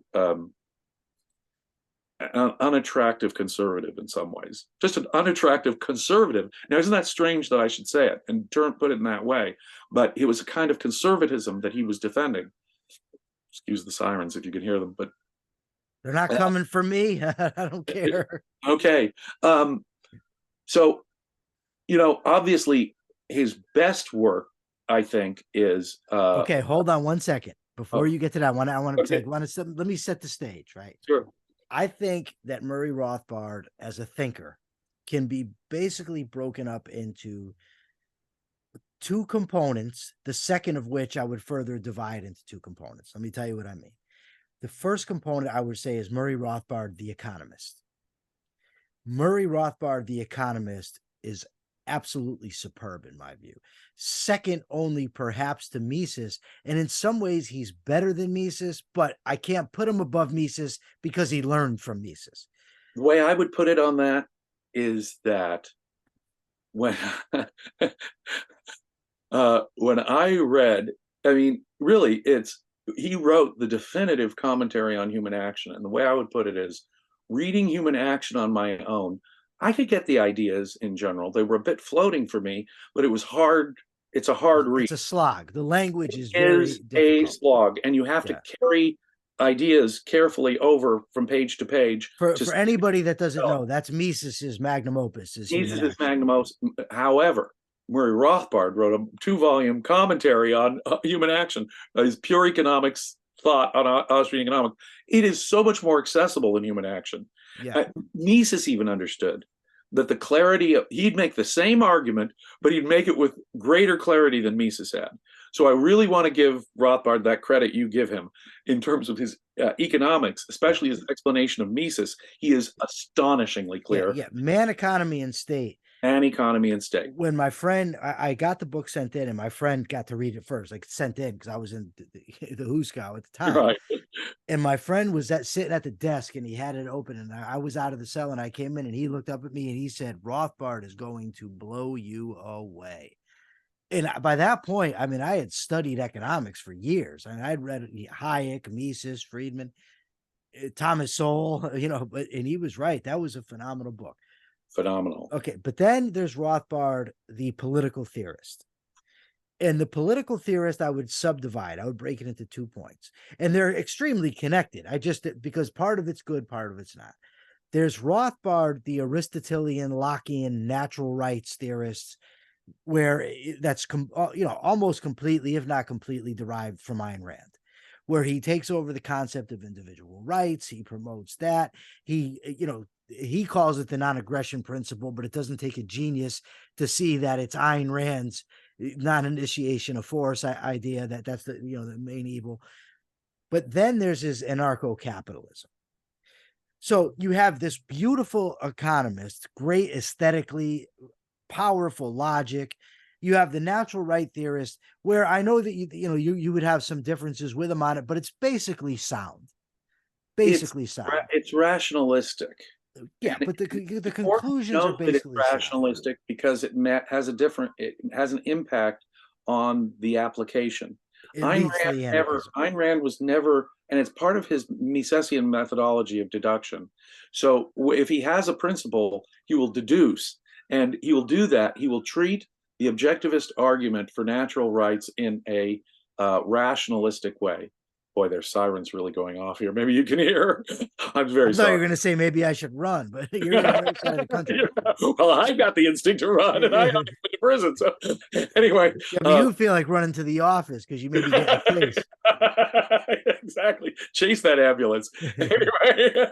an unattractive conservative in some ways, just an unattractive conservative. Now, isn't that strange that I should say it and put it in that way? But it was a kind of conservatism that he was defending. Excuse the sirens if you can hear them, but they're not coming for me. I don't care. Okay. So, obviously his best work, I think, is okay. Hold on one second before you get to that. I want to let me set the stage, right? Sure. I think that Murray Rothbard as a thinker can be basically broken up into two components, the second of which I would further divide into two components. Let me tell you what I mean. The first component I would say is Murray Rothbard, the Economist. Murray Rothbard, the Economist, is absolutely superb in my view. Second only perhaps to Mises, and in some ways he's better than Mises, but I can't put him above Mises because he learned from Mises. The way I would put it on that is that when when I read, I mean, really, he wrote the definitive commentary on human action, and the way I would put it is, reading Human Action on my own, I could get the ideas in general. They were a bit floating for me, but it was hard. It's a hard read. It's a slog. The language is very difficult. A slog, and you have to carry ideas carefully over from page to page. For anybody that doesn't know, that's Mises's magnum opus. Mises's magnum opus. However, Murray Rothbard wrote a 2-volume commentary on human action, his pure economics thought on Austrian economics. It is so much more accessible than human action. Yeah. Mises even understood that the clarity he'd make the same argument, but he'd make it with greater clarity than Mises had. So I really want to give Rothbard that credit you give him in terms of his economics, especially his explanation of Mises. He is astonishingly clear. Man, Economy, and State And economy and state. When my friend, I got the book sent in, and my friend got to read it first, like sent in, because I was in the Huskow at the time. Right. And my friend was sitting at the desk, and he had it open, and I was out of the cell, and I came in, and he looked up at me and he said, Rothbard is going to blow you away. And by that point, I mean, I had studied economics for years, and I'd read Hayek, Mises, Friedman, Thomas Sowell, and he was right. That was a phenomenal book. Phenomenal. Okay, but then there's Rothbard, the political theorist. And the political theorist, I would subdivide. I would break it into 2 points. And they're extremely connected. Because part of it's good, part of it's not. There's Rothbard, the Aristotelian, Lockean, natural rights theorist, where that's almost completely, if not completely, derived from Ayn Rand, where he takes over the concept of individual rights. He promotes that. He calls it the non-aggression principle, but it doesn't take a genius to see that it's Ayn Rand's non-initiation of force idea, that's the main evil. But then there's his Anarco Capitalism. So you have this beautiful economist, great aesthetically, powerful logic. You have the natural right theorist, where I know that you would have some differences with him on it, but it's basically sound. It's rationalistic. Yeah, but the conclusions are basically rationalistic because it has an impact on the application. Ayn Rand was never, and it's part of his Misesian methodology of deduction. So if he has a principle, he will deduce, and he will do that. He will treat the objectivist argument for natural rights in a rationalistic way. Boy, there's sirens really going off here. Maybe you can hear. I'm very sorry. You're going to say maybe I should run, but you're on the other side of the country. Well, I've got the instinct to run, and I don't go to prison. So anyway, you feel like running to the office because you may be getting chased. Exactly, chase that ambulance. Anyway,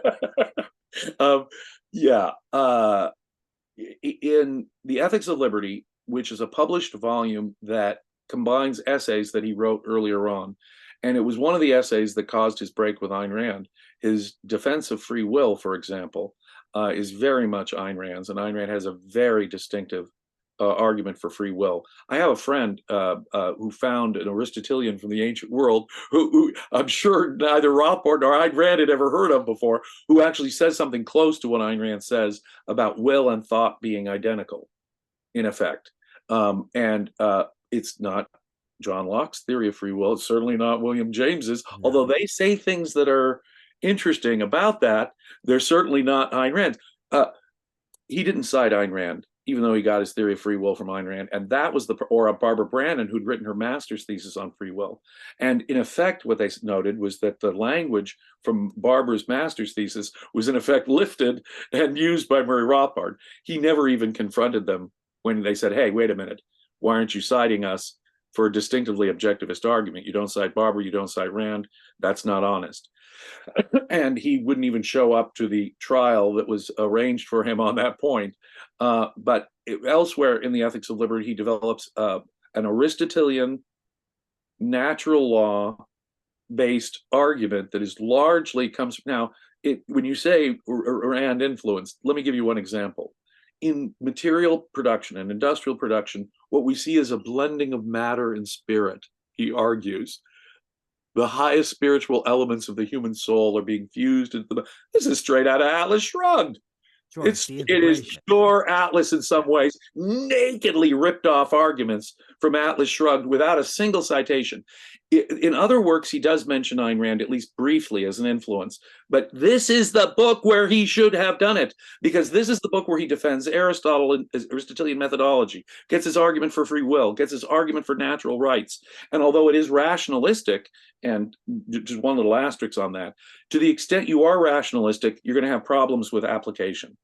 in The Ethics of Liberty, which is a published volume that combines essays that he wrote earlier on. And it was one of the essays that caused his break with Ayn Rand. His defense of free will, for example, is very much Ayn Rand's, and Ayn Rand has a very distinctive argument for free will. I have a friend who found an Aristotelian from the ancient world, who I'm sure neither Rothbard nor Ayn Rand had ever heard of before, who actually says something close to what Ayn Rand says about will and thought being identical, in effect. It's not John Locke's theory of free will. It's certainly not William James's, although they say things that are interesting about that. They're certainly not Ayn Rand. He didn't cite Ayn Rand, even though he got his theory of free will from Ayn Rand. And that was Barbara Brannon, who'd written her master's thesis on free will. And in effect, what they noted was that the language from Barbara's master's thesis was in effect lifted and used by Murray Rothbard. He never even confronted them when they said, hey, wait a minute, why aren't you citing us for a distinctively objectivist argument? You don't cite Barbara, you don't cite Rand. That's not honest. And he wouldn't even show up to the trial that was arranged for him on that point. But elsewhere in The Ethics of Liberty, he develops an Aristotelian natural law based argument that is largely comes now. When you say Rand influenced, let me give you one example. In material production and industrial production, what we see is a blending of matter and spirit, he argues. The highest spiritual elements of the human soul are being fused into the. This is straight out of Atlas Shrugged. Sure, it is pure Atlas in some ways, nakedly ripped off arguments from Atlas Shrugged without a single citation. In other works, he does mention Ayn Rand, at least briefly, as an influence. But this is the book where he should have done it, because this is the book where he defends Aristotle and Aristotelian methodology, gets his argument for free will, gets his argument for natural rights. And although it is rationalistic, and just one little asterisk on that, to the extent you are rationalistic, you're going to have problems with application.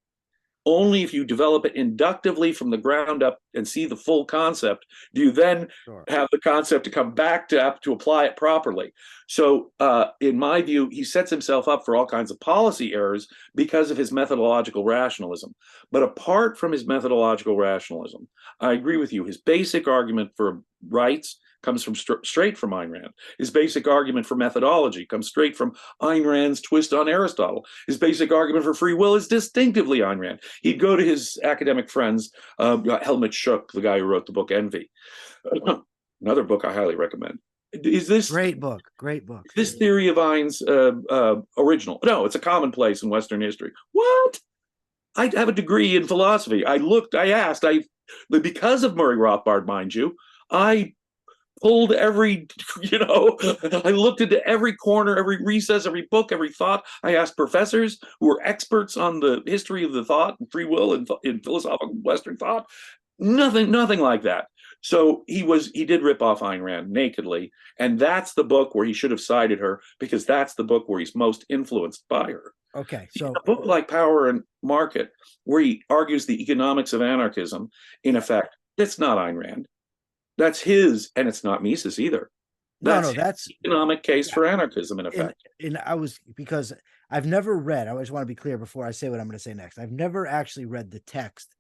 Only if you develop it inductively from the ground up and see the full concept do you then have the concept to come back to apply it properly. So in my view, he sets himself up for all kinds of policy errors because of his methodological rationalism. But apart from his methodological rationalism, I agree with you. His basic argument for rights comes from straight from Ayn Rand. His basic argument for methodology comes straight from Ayn Rand's twist on Aristotle. His basic argument for free will is distinctively Ayn Rand. He'd go to his academic friends, Helmut Schuck, the guy who wrote the book Envy, another book I highly recommend. Is this great book? Great book. This theory of Ayn's original? No, it's a commonplace in Western history. What? I have a degree in philosophy. I asked, because of Murray Rothbard, mind you, I pulled every, I looked into every corner, every recess, every book, every thought. I asked professors who were experts on the history of the thought and free will and in philosophical Western thought. Nothing like that. So he did rip off Ayn Rand nakedly, and that's the book where he should have cited her, because that's the book where he's most influenced by her. Okay, so a book like Power and Market, where he argues the economics of anarchism, in effect, it's not Ayn Rand. That's his, and it's not Mises either. That's economic case for anarchism, in effect. And because I've never read, I just want to be clear before I say what I'm going to say next. I've never actually read the text,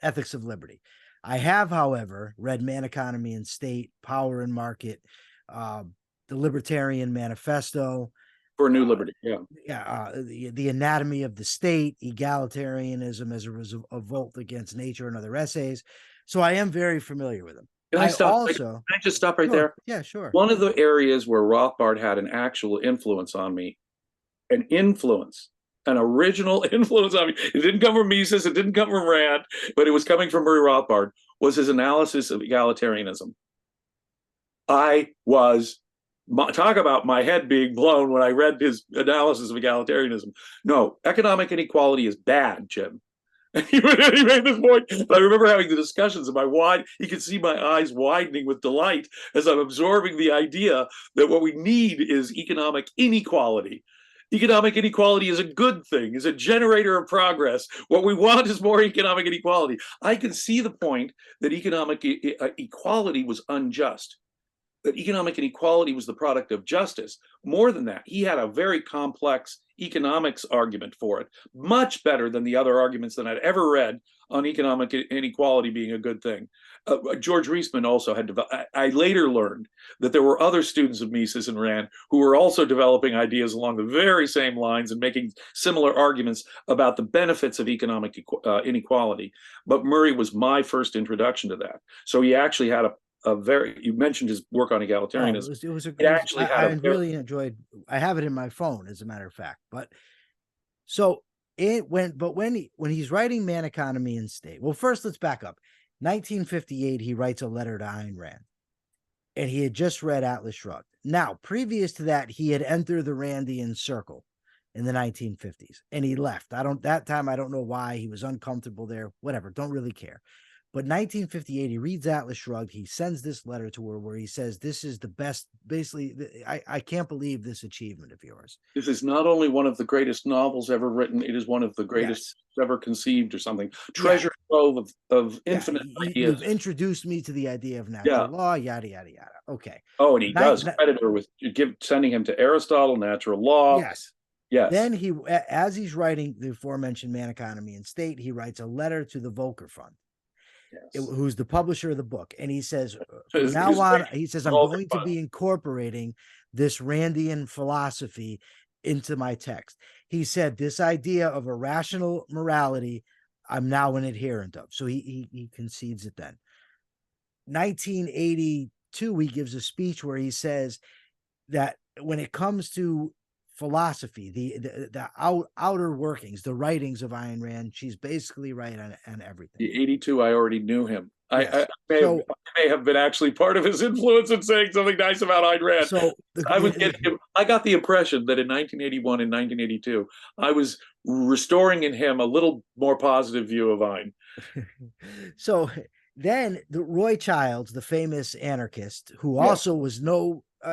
Ethics of Liberty. I have, however, read Man, Economy, and State, Power and Market, the Libertarian Manifesto. For a New Liberty, the Anatomy of the State, Egalitarianism as a revolt against nature, and other essays. So I am very familiar with them. Can I just stop right there? Yeah, sure. One of the areas where Rothbard had an actual influence on me, an original influence on me, it didn't come from Mises, it didn't come from Rand, but it was coming from Murray Rothbard, was his analysis of egalitarianism. Talk about my head being blown when I read his analysis of egalitarianism. No, economic inequality is bad, Jim. He made this point. I remember having the discussions, and you could see my eyes widening with delight as I'm absorbing the idea that what we need is economic inequality. Economic inequality is a good thing, is a generator of progress. What we want is more economic inequality. I can see the point that economic equality was unjust, that economic inequality was the product of justice. More than that, he had a very complex economics argument for it, much better than the other arguments that I'd ever read on economic inequality being a good thing. George Reisman also had developed. I later learned that there were other students of Mises and Rand who were also developing ideas along the very same lines and making similar arguments about the benefits of economic inequality. But Murray was my first introduction to that. So he actually had you mentioned his work on egalitarianism. Really enjoyed. I have it in my phone, as a matter of fact. But so when he's writing Man, Economy, and State. Well, first let's back up. 1958, he writes a letter to Ayn Rand, and he had just read Atlas Shrugged. Now, previous to that, he had entered the Randian circle in the 1950s, and he left. That time, I don't know why. He was uncomfortable there. Whatever, don't really care. But 1958, he reads Atlas Shrugged. He sends this letter to her where he says, this is the best, basically, I can't believe this achievement of yours. This is not only one of the greatest novels ever written, it is one of the greatest ever conceived or something. Treasure trove of infinite ideas. You've introduced me to the idea of natural law, yada, yada, yada. Okay. Oh, and he does credit her with sending him to Aristotle, natural law. Yes. Yes. Then as he's writing the aforementioned Man, Economy, and State, he writes a letter to the Volcker Fund. Who's the publisher of the book, and he says, from now on, he says, I'm going to be incorporating this Randian philosophy into my text. He said, this idea of a rational morality, I'm now an adherent of. So he concedes it then. 1982, he gives a speech where he says that when it comes to philosophy, the outer workings, the writings of Ayn Rand, she's basically right on everything. The 82, I already knew him. Yes. I may have been actually part of his influence in saying something nice about Ayn Rand. So I got the impression that in 1981 and 1982, I was restoring in him a little more positive view of Ayn. So then Roy Childs, the famous anarchist, who also was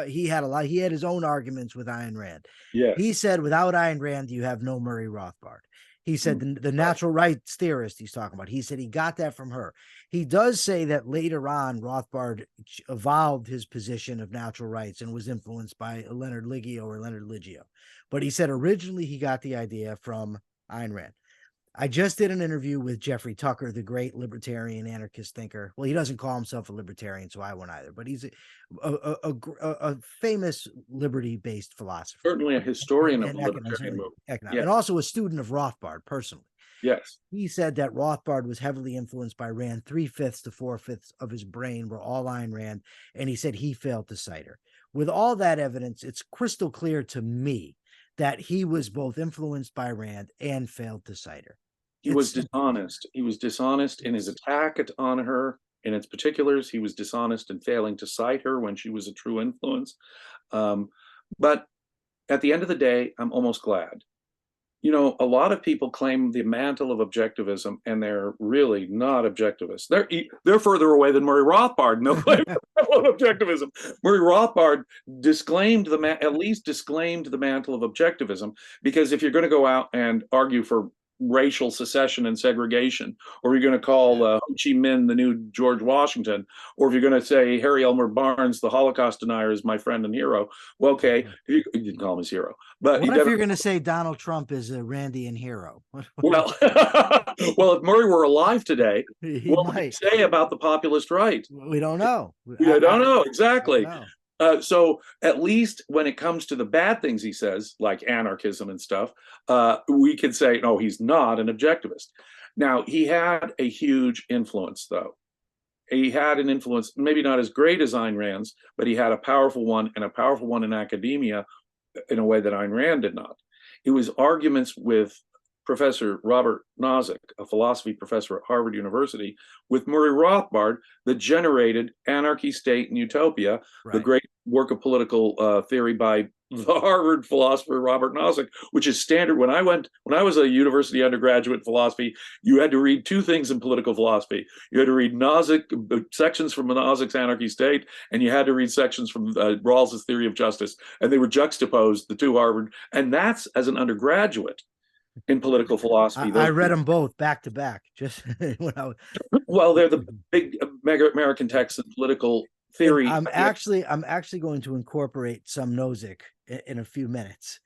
he had his own arguments with Ayn Rand. Yeah. He said, without Ayn Rand, you have no Murray Rothbard. He said the natural rights theorist he's talking about. He said he got that from her. He does say that later on, Rothbard evolved his position of natural rights and was influenced by Leonard Liggio. But he said originally he got the idea from Ayn Rand. I just did an interview with Jeffrey Tucker, the great libertarian anarchist thinker. Well, he doesn't call himself a libertarian, so I won't either. But he's a famous liberty-based philosopher, Certainly a historian of and the libertarian movement. and also a student of Rothbard personally. Yes. He said that Rothbard was heavily influenced by Rand. 3/5 to 4/5 of his brain were all Ayn Rand, and he said he failed to cite her. With all that evidence, it's crystal clear to me that he was both influenced by Rand and failed to cite her. He was dishonest. He was dishonest in his attack on her. In its particulars, he was dishonest in failing to cite her when she was a true influence. But at the end of the day, I'm almost glad. A lot of people claim the mantle of objectivism, and they're really not objectivists. They're further away than Murray Rothbard, and they'll claim the mantle of objectivism. Murray Rothbard at least disclaimed the mantle of objectivism, because if you're going to go out and argue for racial secession and segregation, or you're going to call Ho Chi Minh the new George Washington, or if you're going to say Harry Elmer Barnes, the Holocaust denier, is my friend and hero, well, okay, you can call him his hero. But what if you're going to say Donald Trump is a Randian hero? Well, well, if Murray were alive today, what would he might say about the populist right? We don't know. I don't know exactly. I don't know. So at least when it comes to the bad things he says, like anarchism and stuff, we can say, no, he's not an objectivist. Now, he had a huge influence, though. He had an influence, maybe not as great as Ayn Rand's, but he had a powerful one, and a powerful one in academia in a way that Ayn Rand did not. It was arguments with Professor Robert Nozick, a philosophy professor at Harvard University, with Murray Rothbard, that generated Anarchy, State, and Utopia, the great work of political theory by the Harvard philosopher Robert Nozick, which is standard. When I was a university undergraduate in philosophy, you had to read two things in political philosophy. You had to read sections from Nozick's Anarchy, State, and you had to read sections from Rawls's Theory of Justice, and they were juxtaposed, the two Harvard, and that's as an undergraduate in political philosophy. I read them both back to back. Just when I was... Well, they're the big American texts in political theory. I'm actually going to incorporate some Nozick in a few minutes,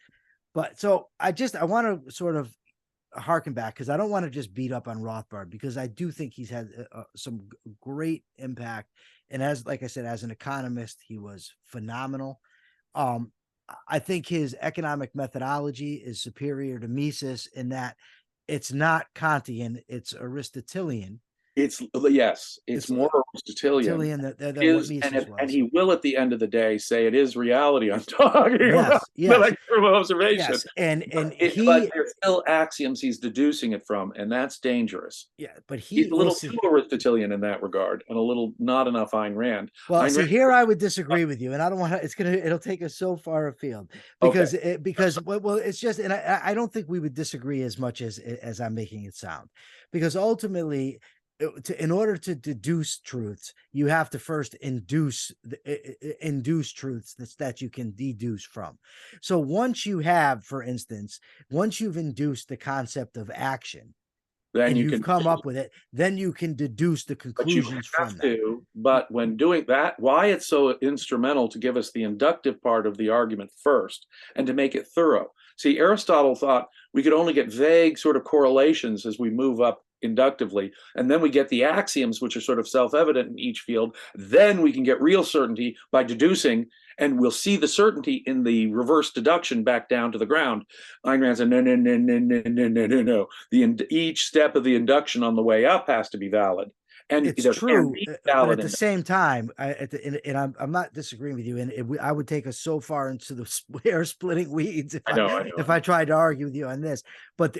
but so I want to sort of harken back, because I don't want to just beat up on Rothbard, because I do think he's had some great impact, and like I said, as an economist, he was phenomenal. I think his economic methodology is superior to Mises in that it's not Kantian, it's Aristotelian. It's more Aristotelian than what Mises was. And he will, at the end of the day, say it is reality I'm talking about. Yes. Like from observation. Yes. But there's still axioms he's deducing it from, and that's dangerous. Yeah, but he's a little too Aristotelian in that regard, and a little not enough Ayn Rand. Well, here I would disagree with you, and I don't want to. It'll take us so far afield because it's just, and I don't think we would disagree as much as I'm making it sound, because ultimately, in order to deduce truths, you have to first induce truths that you can deduce from. So once you have, for instance, once you've induced the concept of action, and you've come up with it, then you can deduce the conclusions from that. But when doing that, why it's so instrumental to give us the inductive part of the argument first and to make it thorough. See, Aristotle thought we could only get vague sort of correlations as we move up inductively, and then we get the axioms, which are sort of self-evident in each field. Then we can get real certainty by deducing, and we'll see the certainty in the reverse deduction back down to the ground. Ayn Rand said, no. Each step of the induction on the way up has to be valid. And it's true, but at the same time, I'm not disagreeing with you, and I would take us so far into the hair-splitting weeds if I tried to argue with you on this. But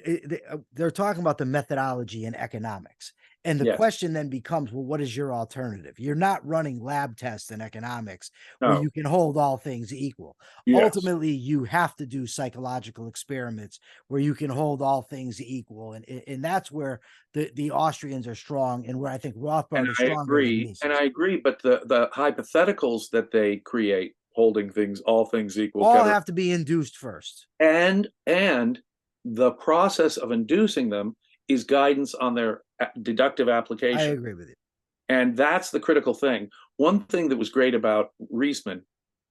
they're talking about the methodology in economics, and the question then becomes, well, what is your alternative? You're not running lab tests in economics where you can hold all things equal. Yes. Ultimately, you have to do psychological experiments where you can hold all things equal, and that's where the Austrians are strong, and where I think Rothbard is stronger than Mises. And I agree, but the hypotheticals that they create, holding all things equal, all have to be induced first. And the process of inducing them is guidance on their deductive application. I agree with you. And that's the critical thing. One thing that was great about Riesman,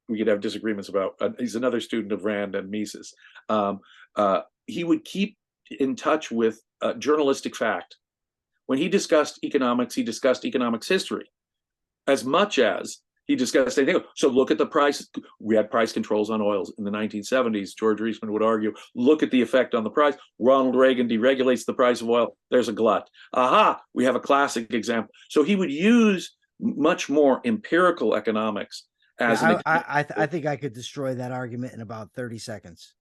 we could have disagreements about, he's another student of Rand and Mises. He would keep in touch with journalistic fact. When he discussed economics history as much as he discussed anything. So look at the price. We had price controls on oils in the 1970s. George Reisman would argue, look at the effect on the price. Ronald Reagan deregulates the price of oil. There's a glut. Aha, we have a classic example. So he would use much more empirical economics as an example. I think I could destroy that argument in about 30 seconds.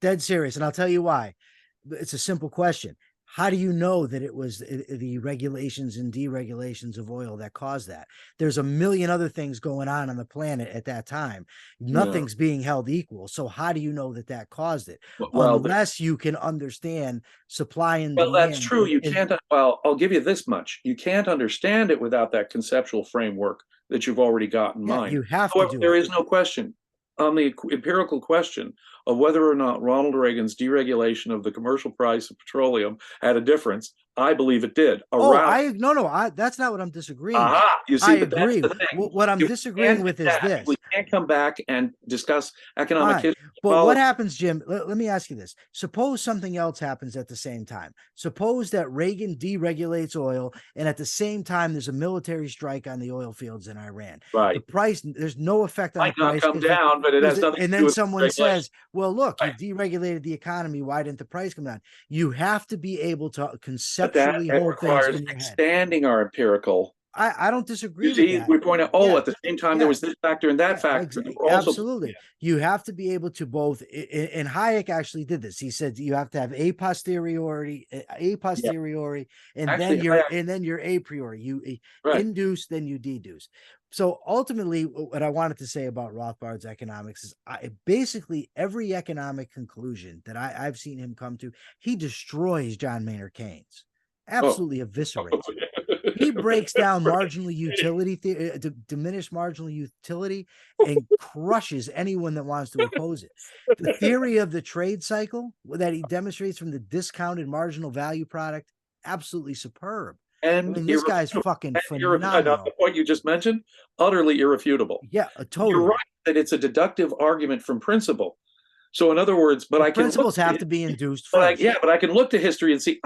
Dead serious. And I'll tell you why. It's a simple question. How do you know that it was the regulations and deregulations of oil that caused that? There's a million other things going on the planet at that time. Nothing's being held equal. So how do you know that that caused it? Well, unless you can understand supply and demand. Well, that's true. You can't. Well, I'll give you this much. You can't understand it without that conceptual framework that you've already got in mind. You have However, to do there it. is no question on the empirical question of whether or not Ronald Reagan's deregulation of the commercial price of petroleum had a difference. I believe it did. That's not what I'm disagreeing with. You see, I agree. What I'm disagreeing with is this. We can't come back and discuss economic history. But what happens, Jim? Let me ask you this. Suppose something else happens at the same time. Suppose that Reagan deregulates oil, and at the same time, there's a military strike on the oil fields in Iran. Right. The price, there's no effect on the price. Might not come down, but it has nothing to do with. And then someone says, well, look, you deregulated the economy. Why didn't the price come down? You have to be able to conceptually hold things in your head. Expanding our empirical. I don't disagree with that. We point out, at the same time, there was this factor and that factor. Absolutely. You have to be able to both, and Hayek actually did this. He said you have to have a posteriori, and then you're a priori. You induce, then you deduce. So ultimately, what I wanted to say about Rothbard's economics is basically every economic conclusion that I've seen him come to, he destroys John Maynard Keynes. Absolutely eviscerates. He breaks down marginal utility, diminished marginal utility, and crushes anyone that wants to oppose it. The theory of the trade cycle that he demonstrates from the discounted marginal value product, absolutely superb. And this guy's fucking phenomenal. The point you just mentioned, utterly irrefutable. Yeah, totally. You're right that it's a deductive argument from principle. So in other words, principles have to be induced first. But I can look to history and see,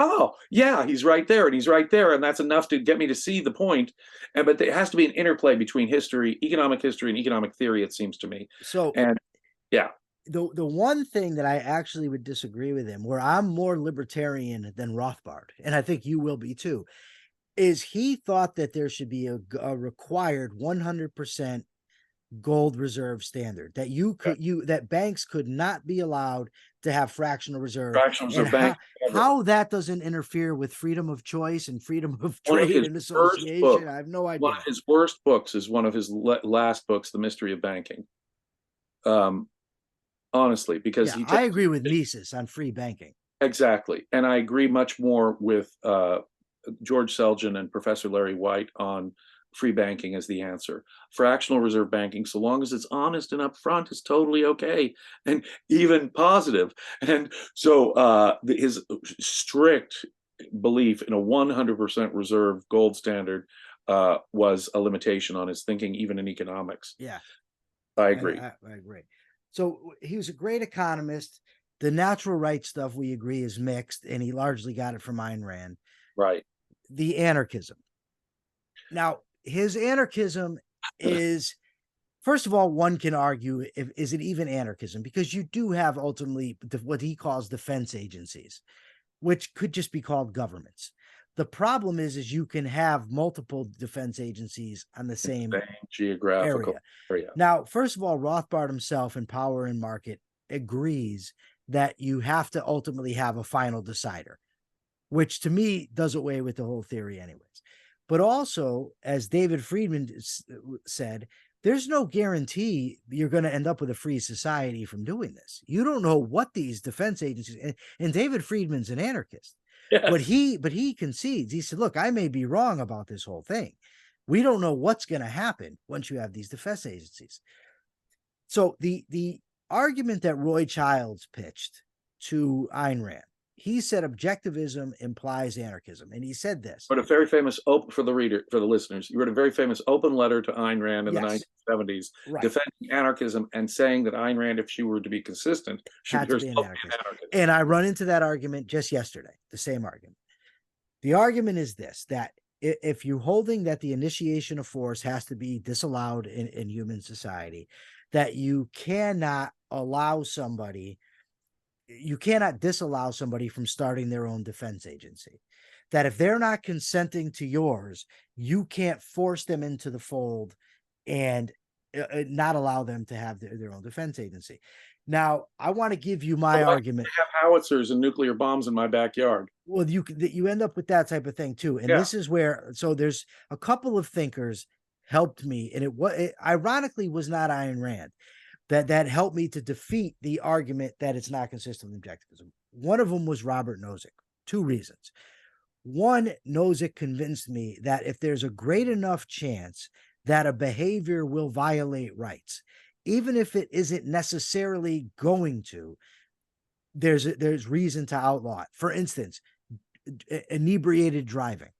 he's right there and he's right there, and that's enough to get me to see the point. But there has to be an interplay between economic history and economic theory, it seems to me. The one thing that I actually would disagree with him, where I'm more libertarian than Rothbard, and I think you will be too, is he thought that there should be a required 100% gold reserve standard, that that banks could not be allowed to have fractional reserve. How that doesn't interfere with freedom of choice and freedom of trade and association, I have no idea. One of his worst books is one of his last books, The Mystery of Banking. Honestly, because I agree with Mises on free banking. Exactly. And I agree much more with George Selgin and Professor Larry White on free banking as the answer. Fractional reserve banking, so long as it's honest and upfront, is totally okay and even positive. And so his strict belief in a 100% reserve gold standard was a limitation on his thinking, even in economics. Yeah, I agree. I agree. So he was a great economist. The natural rights stuff, we agree, is mixed, and he largely got it from Ayn Rand. Right. The anarchism. Now, his anarchism is, first of all, one can argue, is it even anarchism? Because you do have ultimately what he calls defense agencies, which could just be called governments. The problem is you can have multiple defense agencies on the same geographical area. Now, first of all, Rothbard himself in Power and Market agrees that you have to ultimately have a final decider, which to me does away with the whole theory anyways. But also, as David Friedman said, there's no guarantee you're going to end up with a free society from doing this. You don't know what these defense agencies, and David Friedman's an anarchist. Yes. But he concedes. He said, look, I may be wrong about this whole thing. We don't know what's going to happen once you have these defense agencies. So the argument that Roy Childs pitched to Ayn Rand he said objectivism implies anarchism. And he said this. Wrote a very famous for the reader, for the listeners. You wrote a very famous open letter to Ayn Rand in the Yes. 1970s, Right. defending anarchism and saying that Ayn Rand, if she were to be consistent, should Had to be an anarchist. And I run into that argument just yesterday, the same argument. The argument is this, that if you're holding that the initiation of force has to be disallowed in human society, that you cannot allow somebody, you cannot disallow somebody from starting their own defense agency. That if they're not consenting to yours, you can't force them into the fold and not allow them to have their own defense agency. Now, I want to give you my argument. I have howitzers and nuclear bombs in my backyard. Well, you end up with that type of thing too. And this is where, so there's a couple of thinkers helped me, and it ironically was not Ayn Rand that helped me to defeat the argument that it's not consistent with objectivism. One of them was Robert Nozick. Two reasons. One, Nozick convinced me that if there's a great enough chance that a behavior will violate rights, even if it isn't necessarily going to, there's reason to outlaw it. For instance, inebriated driving.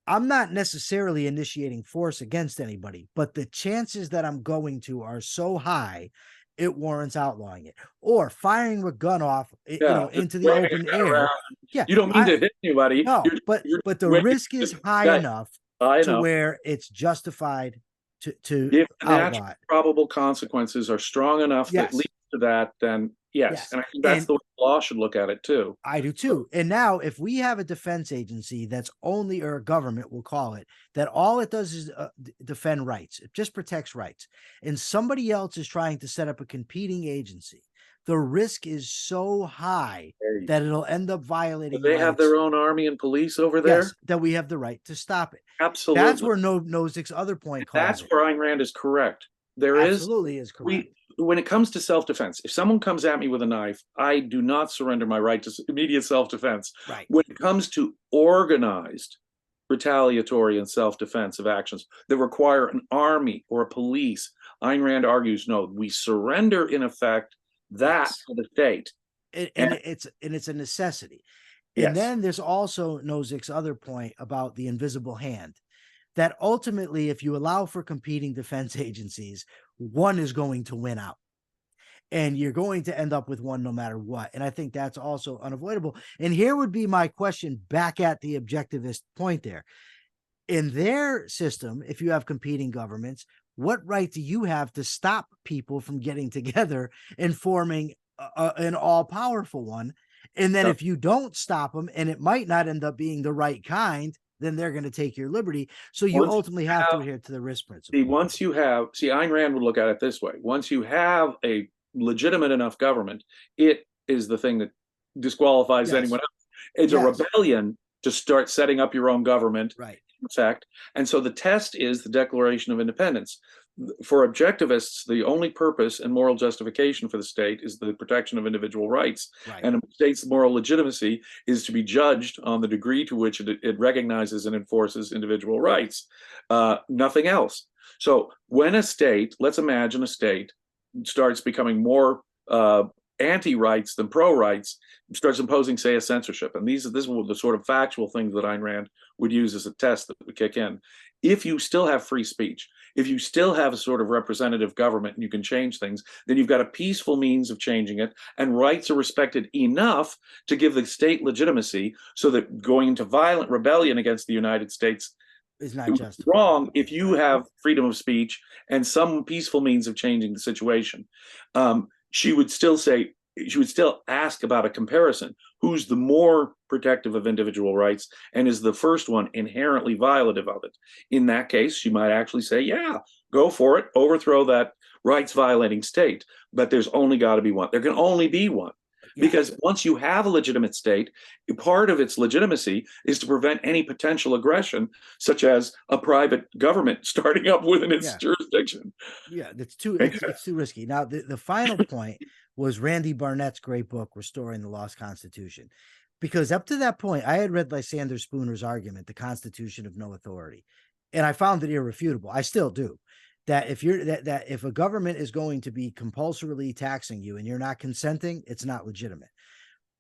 I'm not necessarily initiating force against anybody, but the chances that I'm going to are so high, it warrants outlawing it. Or firing a gun off, into the open air. Yeah, you don't mean to hit anybody. No, but the risk is high enough to where it's justified to if the natural probable consequences are strong enough that lead to that, then yes. And I think that's the way the law should look at it too. I do too. And now if we have a defense agency that's only, or a government, we'll call it, that all it does is defend rights, it just protects rights, and somebody else is trying to set up a competing agency, the risk is so high that it'll end up violating. They have their own army and police over there. Yes, that we have the right to stop it. Absolutely. That's where Nozick's other point. That's where Ayn Rand is correct. Absolutely is correct. When it comes to self-defense, if someone comes at me with a knife, I do not surrender my right to immediate self-defense. Right. When it comes to organized retaliatory and self-defensive actions that require an army or a police, Ayn Rand argues, no, we surrender in effect that to the state. And it's a necessity. Yes. And then there's also Nozick's other point about the invisible hand, that ultimately, if you allow for competing defense agencies, one is going to win out. And you're going to end up with one no matter what. And I think that's also unavoidable. And here would be my question back at the objectivist point there. In their system, if you have competing governments, what right do you have to stop people from getting together and forming an all-powerful one? And then if you don't stop them, and it might not end up being the right kind, then they're going to take your liberty. So you ultimately have to adhere to the risk principle. Ayn Rand would look at it this way. Once you have a legitimate enough government, it is the thing that disqualifies anyone else. It's a rebellion to start setting up your own government. Right. In fact. And so the test is the Declaration of Independence. For objectivists, the only purpose and moral justification for the state is the protection of individual rights. Right. And a state's moral legitimacy is to be judged on the degree to which it recognizes and enforces individual rights. Nothing else. So when a state, let's imagine a state, starts becoming more anti-rights than pro-rights, starts imposing, say, a censorship. And this is the sort of factual things that Ayn Rand would use as a test that would kick in. If you still have free speech, if you still have a sort of representative government and you can change things, then you've got a peaceful means of changing it, and rights are respected enough to give the state legitimacy so that going into violent rebellion against the United States is not just wrong if you have freedom of speech and some peaceful means of changing the situation. She would still ask about a comparison. Who's the more protective of individual rights, and is the first one inherently violative of it? In that case, she might actually say, yeah, go for it, overthrow that rights violating state. But there's only got to be one. There can only be one. Because once you have a legitimate state, part of its legitimacy is to prevent any potential aggression, such as a private government starting up within its jurisdiction. Yeah, it's too risky. Now, the final point was Randy Barnett's great book, Restoring the Lost Constitution. Because up to that point, I had read Lysander Spooner's argument, The Constitution of No Authority, and I found it irrefutable. I still do. That if if a government is going to be compulsorily taxing you and you're not consenting, it's not legitimate.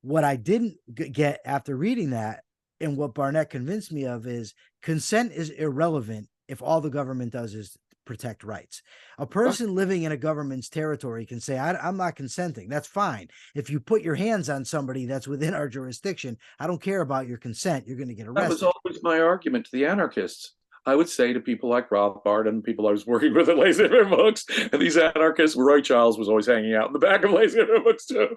What I didn't get after reading that, and what Barnett convinced me of, is consent is irrelevant if all the government does is protect rights. A person living in a government's territory can say, I'm not consenting. That's fine. If you put your hands on somebody that's within our jurisdiction, I don't care about your consent. You're going to get That was arrested. always my argument to the anarchists. I would say to people like Rothbard and people I was working with at laissez-faire books, and these anarchists, Roy Charles was always hanging out in the back of laissez-faire books too.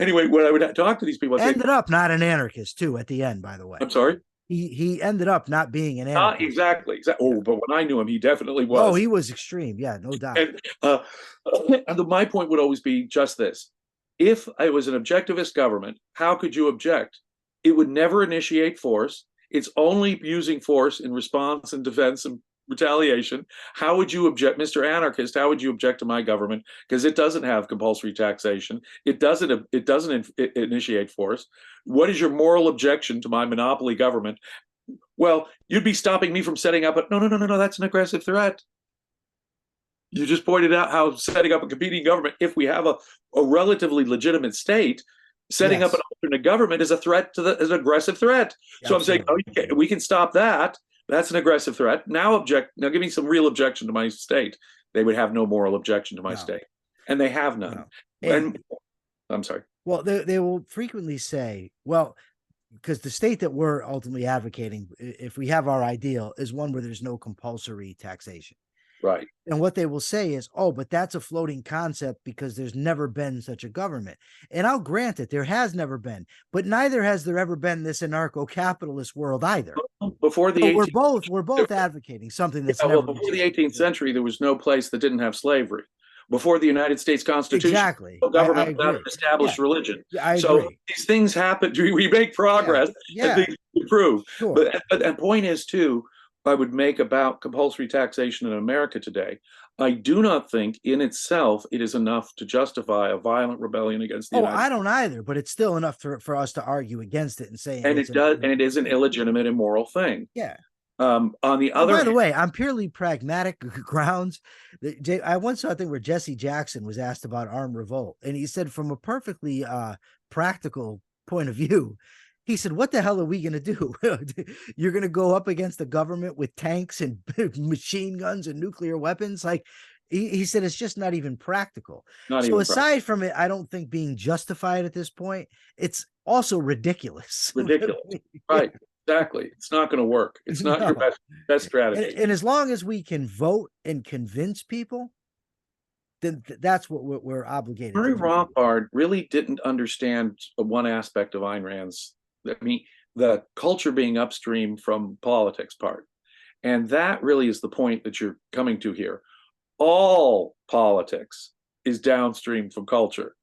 Anyway, when I would talk to these people, I'd say, Ended up not an anarchist too at the end, by the way. I'm sorry? He ended up not being an Not anarchist. exactly. Oh, but when I knew him, he definitely was. Oh, he was extreme. Yeah, no doubt. And my point would always be just this. If it was an objectivist government, how could you object? It would never initiate force. It's only using force in response and defense and retaliation. How would you object, Mr. Anarchist? How would you object to my government? Because it doesn't have compulsory taxation. It doesn't initiate force. What is your moral objection to my monopoly government? Well, you'd be stopping me from setting up a no, that's an aggressive threat. You just pointed out how setting up a competing government, if we have a relatively legitimate state, setting up an alternate government is a threat to is an aggressive threat. So absolutely. I'm saying, we can stop that. That's an aggressive threat. Now give me some real objection to my state. They would have no moral objection to my state. And they have none. And I'm sorry. Well, they will frequently say, well, because the state that we're ultimately advocating, if we have our ideal, is one where there's no compulsory taxation. Right. And what they will say is, oh, but that's a floating concept because there's never been such a government. And I'll grant it, there has never been, but neither has there ever been this anarco capitalist world either. Before the we're both advocating something that's never before the 18th century, there was no place that didn't have slavery. Before the United States Constitution, exactly, no government without an established religion. So agree. These things happen. We make progress and things improve. Sure. But the point is too, I would make about compulsory taxation in America today. I do not think in itself it is enough to justify a violent rebellion against the United States. I don't either, but it's still enough for us to argue against it and say, and it is an illegitimate, immoral thing. Yeah. On the other, by the way, on purely pragmatic grounds, I once saw a thing where Jesse Jackson was asked about armed revolt, and he said, from a perfectly practical point of view, he said, what the hell are we going to do? You're going to go up against the government with tanks and machine guns and nuclear weapons? Like, he said, it's just not even practical. So aside from it, I don't think being justified at this point, it's also ridiculous. Ridiculous. Right. Exactly. It's not going to work. It's not your best strategy. And as long as we can vote and convince people, then that's what we're obligated Murray to do. Rothbard really didn't understand one aspect of Ayn Rand's, the culture being upstream from politics part. And that really is the point that you're coming to here. All politics is downstream from culture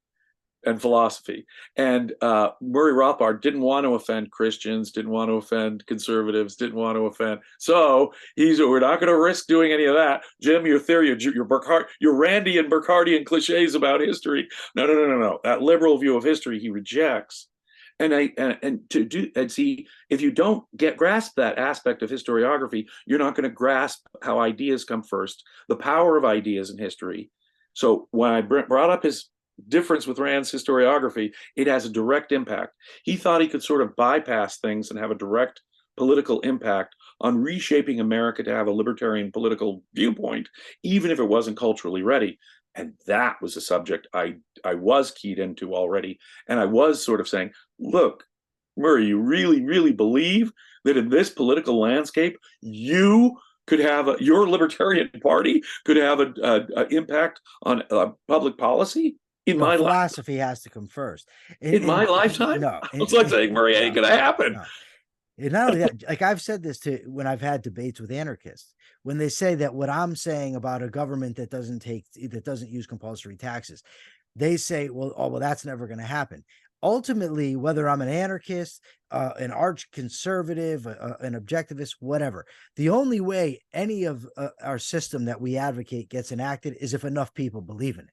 and philosophy. And Murray Rothbard didn't want to offend Christians, didn't want to offend conservatives, didn't want to offend. So we're not going to risk doing any of that. Jim, your theory, your Randian Burkhardian cliches about history. No. That liberal view of history he rejects. And see, if you don't grasp that aspect of historiography, you're not going to grasp how ideas come first, the power of ideas in history. So when I brought up his difference with Rand's historiography, it has a direct impact. He thought he could sort of bypass things and have a direct political impact on reshaping America to have a libertarian political viewpoint, even if it wasn't culturally ready. And that was a subject I was keyed into already. And I was sort of saying, look, Murray, you really, really believe that in this political landscape, you could have your libertarian party could have an impact on public policy? In my philosophy has to come first. In my lifetime? No. It's like saying, Murray, ain't going to happen. No. And not only that, like I've said this when I've had debates with anarchists, when they say that what I'm saying about a government that doesn't use compulsory taxes, they say, well, that's never going to happen. Ultimately, whether I'm an anarchist, an arch conservative, an objectivist, whatever, the only way any of our system that we advocate gets enacted is if enough people believe in it.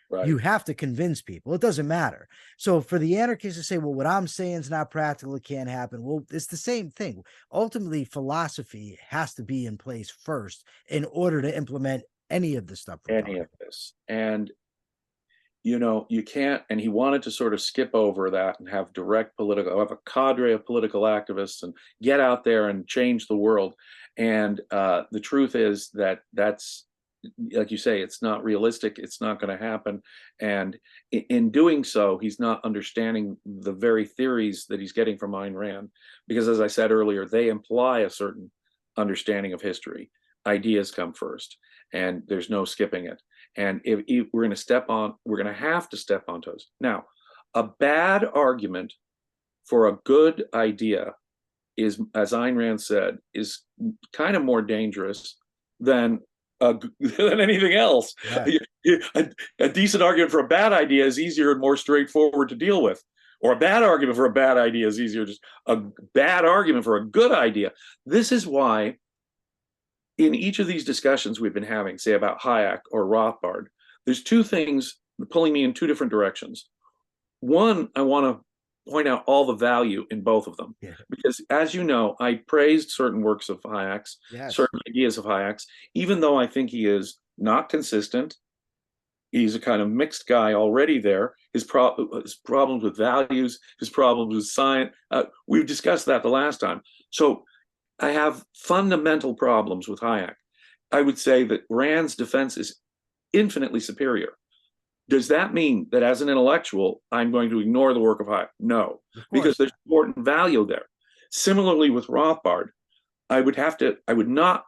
Right. You have to convince people. It doesn't matter. So for the anarchists to say, well, what I'm saying is not practical, it can't happen. Well, it's the same thing. Ultimately, philosophy has to be in place first in order to implement any of the stuff. Any of this. And you can't, and he wanted to sort of skip over that and have have a cadre of political activists and get out there and change the world. And the truth is that that's, like you say, it's not realistic. It's not going to happen. And in doing so, he's not understanding the very theories that he's getting from Ayn Rand, because as I said earlier, they imply a certain understanding of history. Ideas come first, and there's no skipping it. And if we're going to have to step on toes. Now, a bad argument for a good idea is, as Ayn Rand said, is kind of more dangerous than than anything else. Yeah. A decent argument for a bad idea is easier and more straightforward to deal with. Or a bad argument for a bad idea is easier. Just a bad argument for a good idea. This is why in each of these discussions we've been having, say about Hayek or Rothbard, there's two things pulling me in two different directions. One, I want to point out all the value in both of them. Yeah. Because as you know, I praised certain works of Hayek's, yes, certain ideas of Hayek's, even though I think he is not consistent. He's a kind of mixed guy already there. His problems with values, his problems with science, we've discussed that the last time. So I have fundamental problems with Hayek. I would say that Rand's defense is infinitely superior. Does that mean that as an intellectual, I'm going to ignore the work of Hayek? No, because there's important value there. Similarly with Rothbard, I would not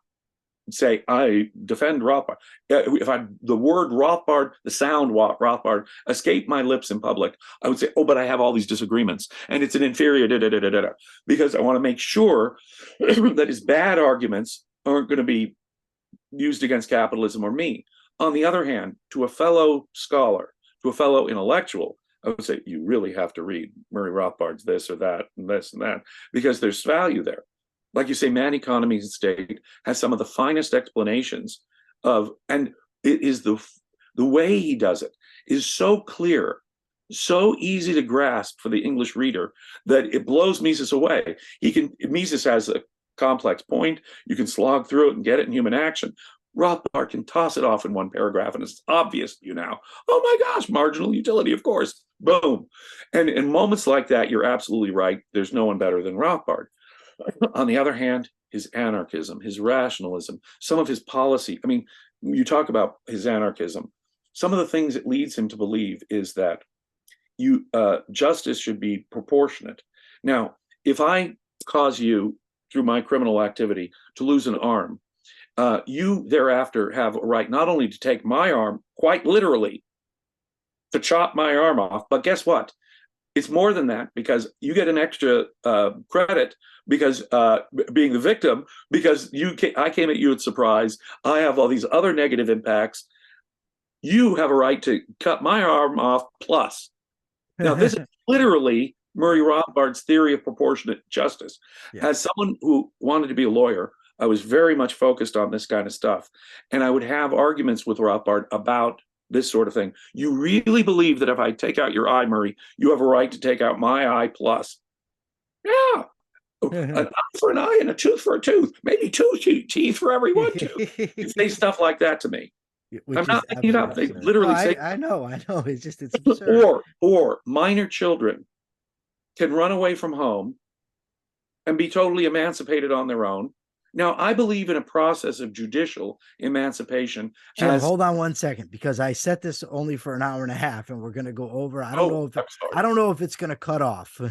say I defend Rothbard. If the word Rothbard, the sound Rothbard escaped my lips in public, I would say, oh, but I have all these disagreements and it's an inferior because I want to make sure that his bad arguments aren't going to be used against capitalism or me. On the other hand, to a fellow scholar, to a fellow intellectual, I would say you really have to read Murray Rothbard's this or that and this and that, because there's value there. Like you say, Man, Economy, and State has some of the finest explanations of, and it is the way he does it is so clear, so easy to grasp for the English reader that it blows Mises away. Mises has a complex point. You can slog through it and get it in human action. Rothbard can toss it off in one paragraph and it's obvious to you now. Oh my gosh, marginal utility, of course. Boom. And in moments like that, you're absolutely right. There's no one better than Rothbard. On the other hand, his anarchism, his rationalism, some of his policy. I mean, you talk about his anarchism. Some of the things it leads him to believe is that justice should be proportionate. Now, if I cause you, through my criminal activity, to lose an arm, you thereafter have a right not only to take my arm, quite literally, to chop my arm off, but guess what? It's more than that, because you get an extra credit because being the victim, because I came at you at surprise. I have all these other negative impacts. You have a right to cut my arm off plus. Now, this is literally Murray Rothbard's theory of proportionate justice. Yeah. As someone who wanted to be a lawyer, I was very much focused on this kind of stuff. And I would have arguments with Rothbard about this sort of thing. You really believe that if I take out your eye, Murray, you have a right to take out my eye plus? Yeah. An eye for an eye and a tooth for a tooth. Maybe two teeth for every one tooth. You say stuff like that to me. I'm not making it up. They literally say. I know. It's absurd. Or minor children can run away from home and be totally emancipated on their own. Now, I believe in a process of judicial emancipation. Jim, hold on one second, because I set this only for an hour and a half, and we're going to go over. I don't know if it's going to cut off.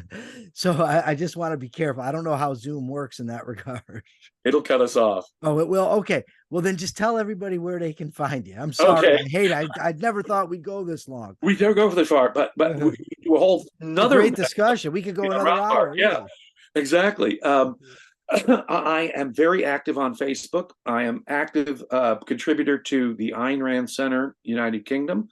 So I just want to be careful. I don't know how Zoom works in that regard. It'll cut us off. Oh, it will. Okay. Well, then just tell everybody where they can find you. I'm sorry. Okay. I never thought we'd go this long. We don't go this far, but we do a whole another great discussion. We could go another hour. Yeah, exactly. I am very active on Facebook. I am active contributor to the Ayn Rand Center, United Kingdom.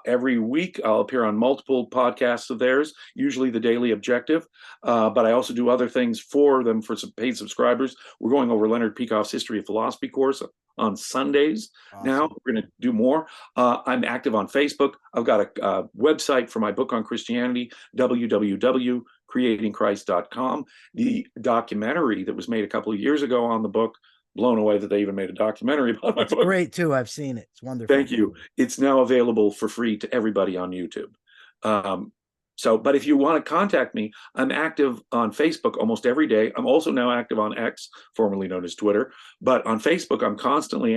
Every week, I'll appear on multiple podcasts of theirs, usually the Daily Objective. But I also do other things for them for some paid subscribers. We're going over Leonard Peikoff's History of Philosophy course on Sundays. Awesome. Now we're going to do more. I'm active on Facebook. I've got a website for my book on Christianity, www.creatingchrist.com. The documentary that was made a couple of years ago on the book blown away that they even made a documentary about my It's book. great too. I've seen it. It's wonderful. Thank you. It's now available for free to everybody on YouTube. But if you want to contact me, I'm active on Facebook almost every day. I'm also now active on X, formerly known as Twitter. But on Facebook, I'm constantly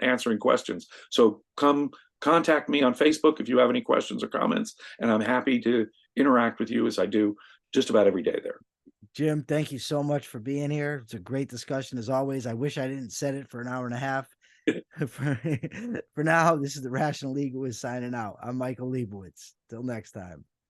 answering questions. So come contact me on Facebook if you have any questions or comments, and I'm happy to interact with you as I do just about every day there. Jim, thank you so much for being here. It's a great discussion as always. I wish I didn't set it for an hour and a half. For now, this is the Rational Egoist signing out. I'm Michael Liebowitz. Till next time.